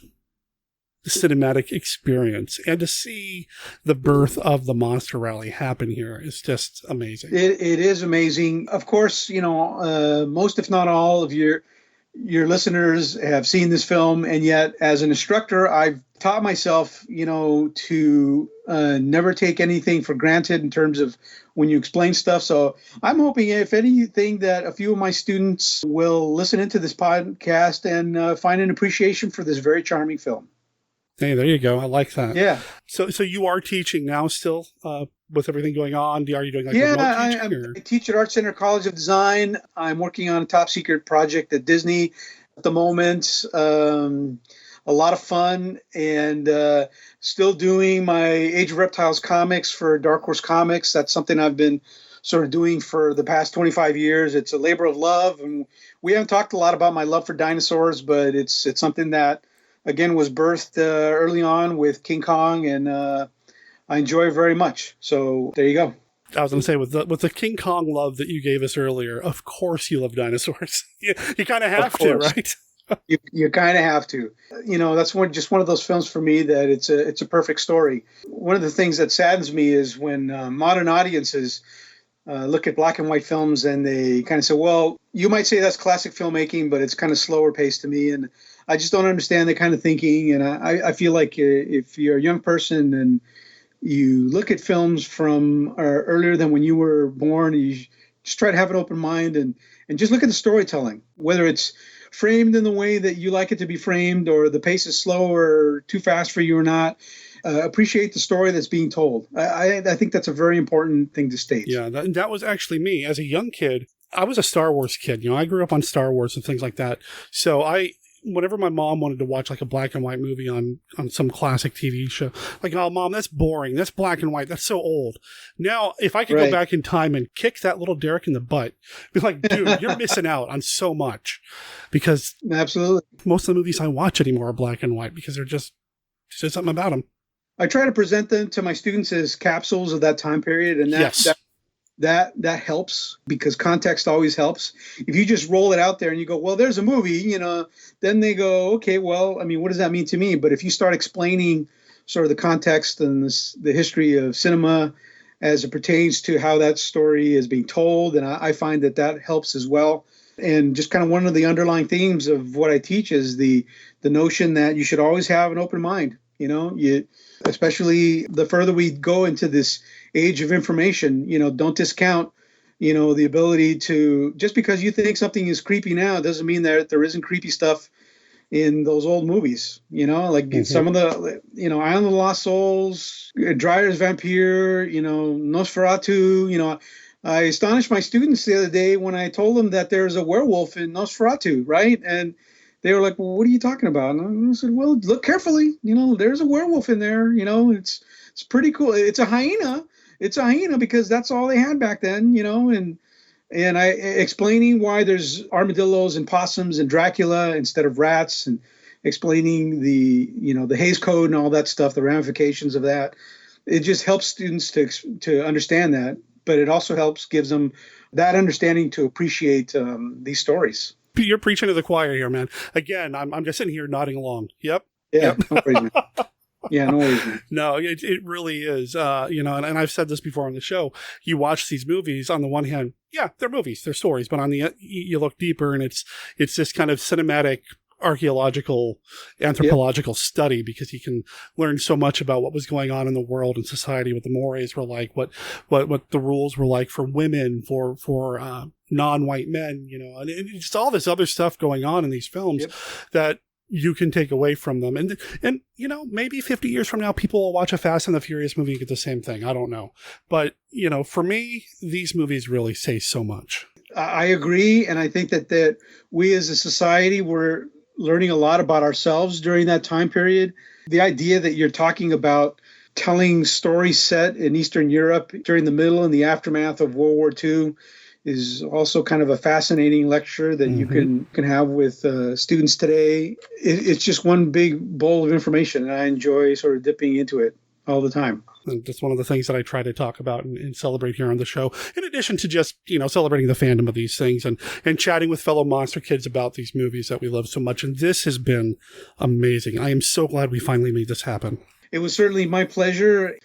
cinematic experience. And to see the birth of the Monster Rally happen here is just amazing. It is amazing. Of course, most, if not all, of your listeners have seen this film, and yet as an instructor, I've taught myself, to never take anything for granted in terms of when you explain stuff. So I'm hoping, if anything, that a few of my students will listen into this podcast and find an appreciation for this very charming film. Hey, there you go. I like that. Yeah. So you are teaching now still with everything going on? Are you doing remote teaching? I teach at Art Center College of Design. I'm working on a top secret project at Disney at the moment. A lot of fun, and still doing my Age of Reptiles comics for Dark Horse Comics. That's something I've been sort of doing for the past 25 years. It's a labor of love, and we haven't talked a lot about my love for dinosaurs, but it's something that, again, was birthed early on with King Kong, and I enjoy it very much. So there you go. I was going to say, with the King Kong love that you gave us earlier, of course you love dinosaurs. you kind of have to, right? You kind of have to. That's one of those films for me that it's a perfect story. One of the things that saddens me is when modern audiences look at black and white films and they kind of say, well, you might say that's classic filmmaking, but it's kind of slower paced to me. And I just don't understand that kind of thinking. And I feel like if you're a young person and you look at films from earlier than when you were born, you just try to have an open mind and just look at the storytelling, whether it's framed in the way that you like it to be framed, or the pace is slow or too fast for you or not. Appreciate the story that's being told. I think that's a very important thing to state. Yeah, that was actually me. As a young kid, I was a Star Wars kid. I grew up on Star Wars and things like that. So whenever my mom wanted to watch like a black and white movie on some classic TV show, like, oh, Mom, that's boring. That's black and white. That's so old. Now, if I could go back in time and kick that little Derek in the butt, be like, dude, you're missing out on so much. Because absolutely, most of the movies I watch anymore are black and white because there's something about them. I try to present them to my students as capsules of that time period, and that helps, because context always helps. If you just roll it out there and you go, well, there's a movie, then they go, okay, well, I mean, what does that mean to me? But if you start explaining sort of the context and the history of cinema as it pertains to how that story is being told, and I find that helps as well. And just kind of one of the underlying themes of what I teach is the notion that you should always have an open mind. Especially the further we go into this age of information, don't discount, the ability to, just because you think something is creepy now doesn't mean that there isn't creepy stuff in those old movies, some of the, Island of the Lost Souls, Dreyer's Vampire, Nosferatu, I astonished my students the other day when I told them that there's a werewolf in Nosferatu, right? And they were like, well, what are you talking about? And I said, well, look carefully. There's a werewolf in there. It's pretty cool. It's a hyena. It's a hyena because that's all they had back then, and I explaining why there's armadillos and possums and Dracula instead of rats, and explaining the Hays Code and all that stuff, the ramifications of that. It just helps students to understand that, but it also gives them that understanding to appreciate these stories. You're preaching to the choir here, man. Again, I'm just sitting here nodding along. Yep. Yeah, no worries, man. Yeah, no worries, man. No, it really is. And I've said this before on the show. You watch these movies, on the one hand, yeah, they're movies, they're stories, but on the you look deeper, and it's this kind of cinematic, archaeological, anthropological study, because you can learn so much about what was going on in the world and society, what the mores were like, what the rules were like for women, for non-white men, and it's all this other stuff going on in these films that you can take away from them. And maybe 50 years from now, people will watch a Fast and the Furious movie and get the same thing. I don't know. But, for me, these movies really say so much. I agree. And I think that we as a society were learning a lot about ourselves during that time period. The idea that you're talking about telling stories set in Eastern Europe during the middle and the aftermath of World War II is also kind of a fascinating lecture that you can have with students today. It's just one big bowl of information, and I enjoy sort of dipping into it all the time. And that's one of the things that I try to talk about and celebrate here on the show, in addition to just, celebrating the fandom of these things and chatting with fellow monster kids about these movies that we love so much. And this has been amazing. I am so glad we finally made this happen. It was certainly my pleasure.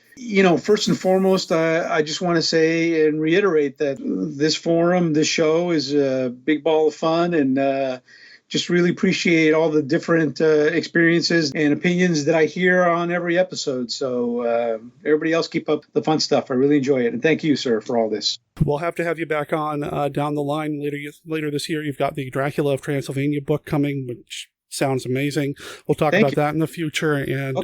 First and foremost, I just want to say and reiterate that this forum, this show is a big ball of fun, and just really appreciate all the different experiences and opinions that I hear on every episode. So everybody else, keep up the fun stuff. I really enjoy it. And thank you, sir, for all this. We'll have to have you back on down the line later this year. You've got the Dracula of Transylvania book coming, which sounds amazing. We'll talk about that in the future, and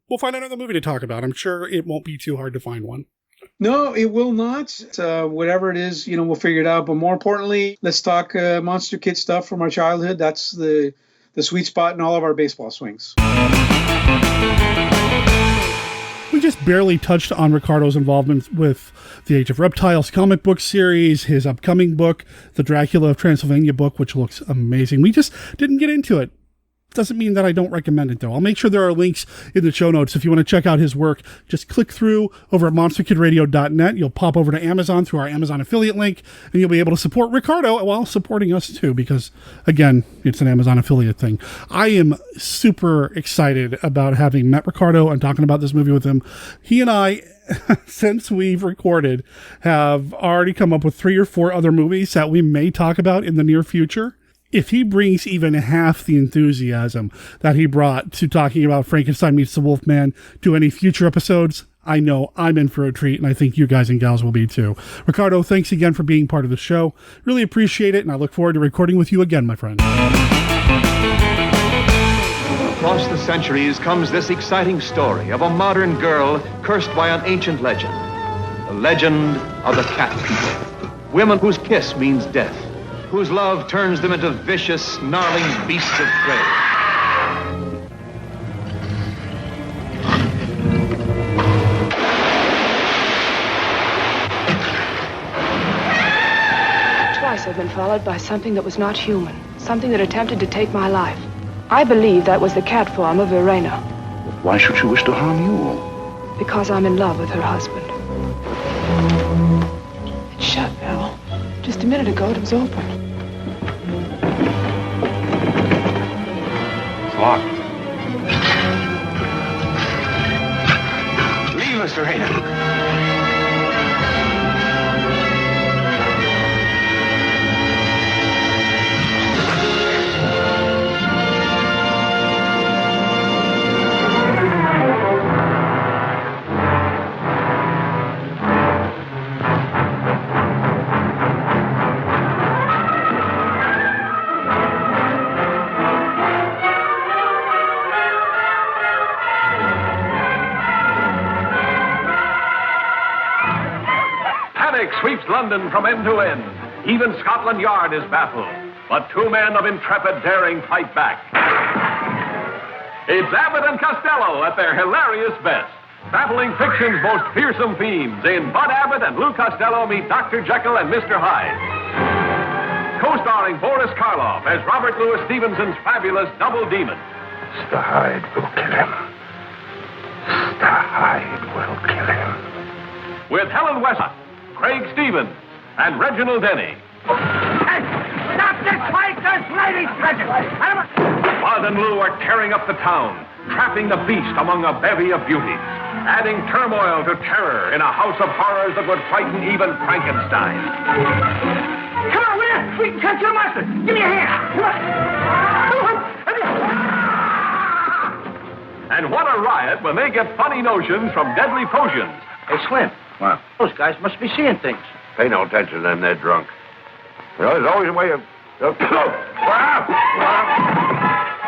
we'll find another movie to talk about. I'm sure it won't be too hard to find one. No, it will not. Whatever it is, we'll figure it out. But more importantly, let's talk Monster Kid stuff from our childhood. That's the sweet spot in all of our baseball swings. We just barely touched on Ricardo's involvement with the Age of Reptiles comic book series, his upcoming book, the Dracula of Transylvania book, which looks amazing. We just didn't get into it. Doesn't mean that I don't recommend it, though. I'll make sure there are links in the show notes. If you want to check out his work, just click through over at monsterkidradio.net. You'll pop over to Amazon through our Amazon affiliate link, and you'll be able to support Ricardo while supporting us, too, because, again, it's an Amazon affiliate thing. I am super excited about having met Ricardo and talking about this movie with him. He and I, since we've recorded, have already come up with 3 or 4 other movies that we may talk about in the near future. If he brings even half the enthusiasm that he brought to talking about Frankenstein meets the Wolfman to any future episodes, I know I'm in for a treat, and I think you guys and gals will be too. Ricardo, thanks again for being part of the show. Really appreciate it, and I look forward to recording with you again, my friend. Across the centuries comes this exciting story of a modern girl cursed by an ancient legend. The legend of the cat people. Women whose kiss means death, whose love turns them into vicious, snarling beasts of prey. Twice I've been followed by something that was not human, something that attempted to take my life. I believe that was the cat form of Irena. Why should she wish to harm you? Because I'm in love with her husband. It's shut now. Just a minute ago, it was open. It's locked. Leave us, Irena. Sweeps London from end to end. Even Scotland Yard is baffled. But 2 men of intrepid daring fight back. It's Abbott and Costello at their hilarious best. Battling fiction's most fearsome themes in Bud Abbott and Lou Costello meet Dr. Jekyll and Mr. Hyde. Co-starring Boris Karloff as Robert Louis Stevenson's fabulous double demon. Mr. Hyde will kill him. Mr. Hyde will kill him. With Helen Westcott, Craig Stevens, and Reginald Denny. Hey, stop It's like there's ladies present. Bud and Lou are tearing up the town, trapping the beast among a bevy of beauties, adding turmoil to terror in a house of horrors that would frighten even Frankenstein. Come on, Will. We can catch your monster. Give me a hand. Come on. And what a riot when they get funny notions from deadly potions. Hey, Slim. What? Those guys must be seeing things. Pay no attention to them, they're drunk. You know, there's always a way of...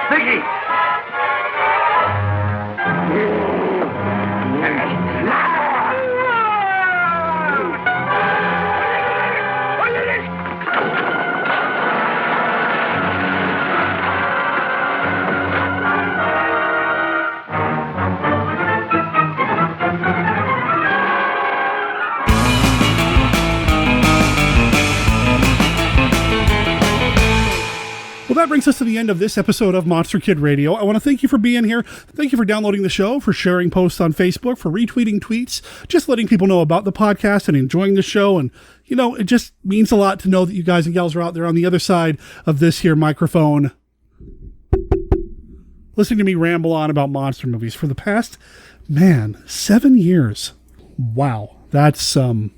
Sticky. Well, that brings us to the end of this episode of Monster Kid Radio. I want to thank you for being here. Thank you for downloading the show, for sharing posts on Facebook, for retweeting tweets, just letting people know about the podcast and enjoying the show. And, you know, it just means a lot to know that you guys and gals are out there on the other side of this here microphone, listening to me ramble on about monster movies for the past, 7 years. Wow. That's something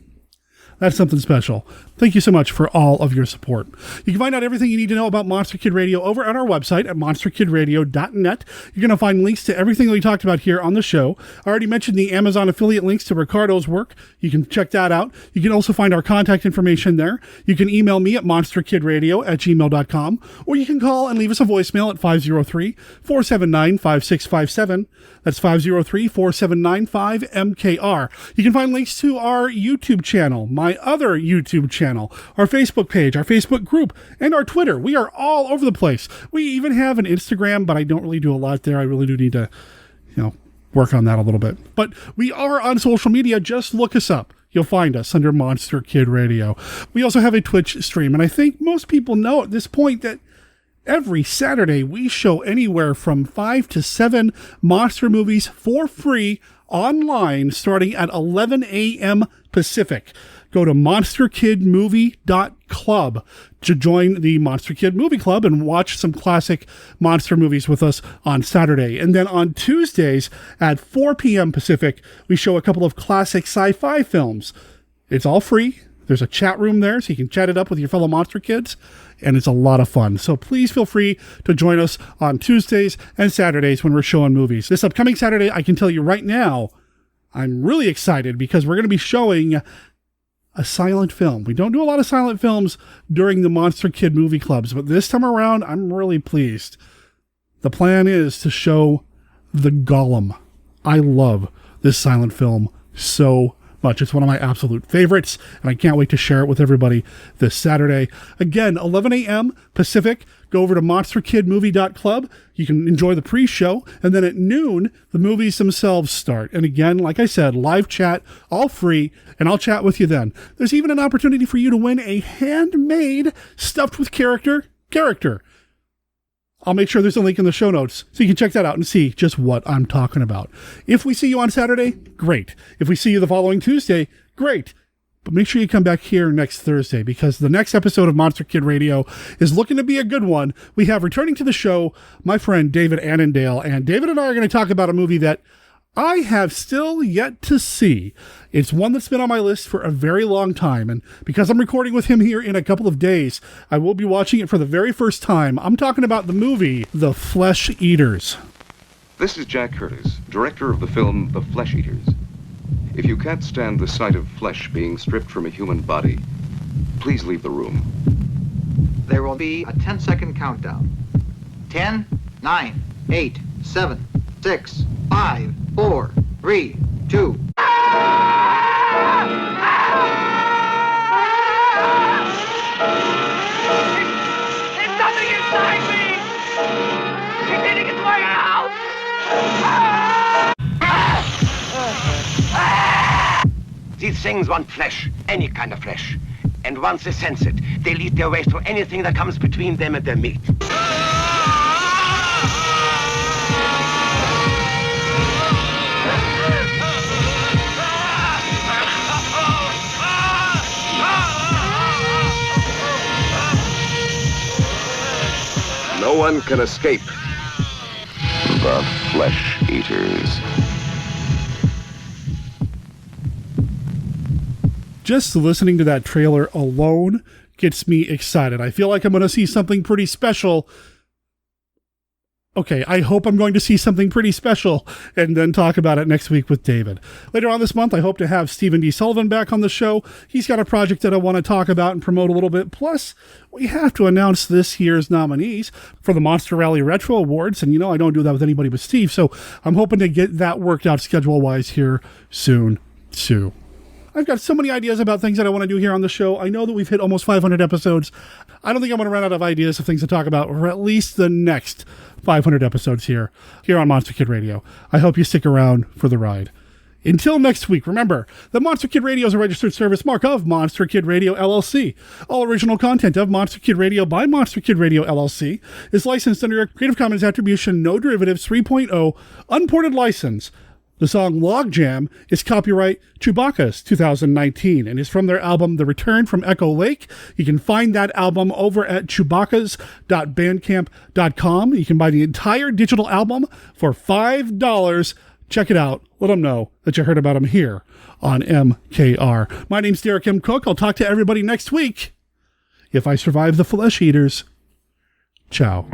special. Thank you so much for all of your support. You can find out everything you need to know about Monster Kid Radio over at our website at monsterkidradio.net. You're going to find links to everything that we talked about here on the show. I already mentioned the Amazon affiliate links to Ricardo's work. You can check that out. You can also find our contact information there. You can email me at monsterkidradio@gmail.com, or you can call and leave us a voicemail at 503-479-5657. That's 503-479-5MKR. You can find links to our YouTube channel, my other YouTube channel, our Facebook page, our Facebook group, and our Twitter. We are all over the place. We even have an Instagram, but I don't really do a lot there. I really do need to, work on that a little bit. But we are on social media. Just look us up. You'll find us under Monster Kid Radio. We also have a Twitch stream, and I think most people know at this point that every Saturday we show anywhere from 5 to 7 monster movies for free online starting at 11 a.m. Pacific. Go to monsterkidmovie.club to join the Monster Kid Movie Club and watch some classic monster movies with us on Saturday. And then on Tuesdays at 4 p.m. Pacific, we show a couple of classic sci-fi films. It's all free. There's a chat room there, so you can chat it up with your fellow monster kids, and it's a lot of fun. So please feel free to join us on Tuesdays and Saturdays when we're showing movies. This upcoming Saturday, I can tell you right now, I'm really excited because we're going to be showing a silent film. We don't do a lot of silent films during the Monster Kid movie clubs, but this time around, I'm really pleased. The plan is to show The Golem. I love this silent film so much. It's one of my absolute favorites, and I can't wait to share it with everybody this Saturday. Again, 11 a.m. Pacific. Go over to monsterkidmovie.club. You can enjoy the pre-show, and then at noon, the movies themselves start. And again, like I said, live chat, all free, and I'll chat with you then. There's even an opportunity for you to win a handmade, stuffed with character. I'll make sure there's a link in the show notes so you can check that out and see just what I'm talking about. If we see you on Saturday, great. If we see you the following Tuesday, great. But make sure you come back here next Thursday, because the next episode of Monster Kid Radio is looking to be a good one. We have returning to the show my friend David Annandale, and David and I are going to talk about a movie that I have still yet to see. It's one that's been on my list for a very long time, and because I'm recording with him here in a couple of days, I will be watching it for the very first time. I'm talking about the movie The Flesh Eaters. This is Jack Curtis, director of the film The Flesh Eaters. If you can't stand the sight of flesh being stripped from a human body, please leave the room. There will be a 10-second countdown. 10, 9, 8, 7, 6, 5, 4, 3, 2. There's something inside me! He's eating its way out! These things want flesh, any kind of flesh. And once they sense it, they'll eat their way through anything that comes between them and their meat. one can escape. The Flesh Eaters. Just listening to that trailer alone gets me excited. I feel like I'm going to see something pretty special. Okay, I hope I'm going to see something pretty special and then talk about it next week with David. Later on this month, I hope to have Stephen D. Sullivan back on the show. He's got a project that I want to talk about and promote a little bit. Plus, we have to announce this year's nominees for the Monster Rally Retro Awards. And, I don't do that with anybody but Steve. So I'm hoping to get that worked out schedule-wise here soon, too. I've got so many ideas about things that I want to do here on the show. I know that we've hit almost 500 episodes. I don't think I'm going to run out of ideas of things to talk about for at least the next 500 episodes here on Monster Kid Radio. I hope you stick around for the ride. Until next week, remember, the Monster Kid Radio is a registered service mark of Monster Kid Radio, LLC. All original content of Monster Kid Radio by Monster Kid Radio, LLC is licensed under a Creative Commons Attribution, No Derivatives 3.0 unported license. The song Logjam is copyright Chewbacca's 2019 and is from their album The Return from Echo Lake. You can find that album over at chewbaccas.bandcamp.com. You can buy the entire digital album for $5. Check it out. Let them know that you heard about them here on MKR. My name's Derek M. Cook. I'll talk to everybody next week if I survive the Flesh Eaters. Ciao.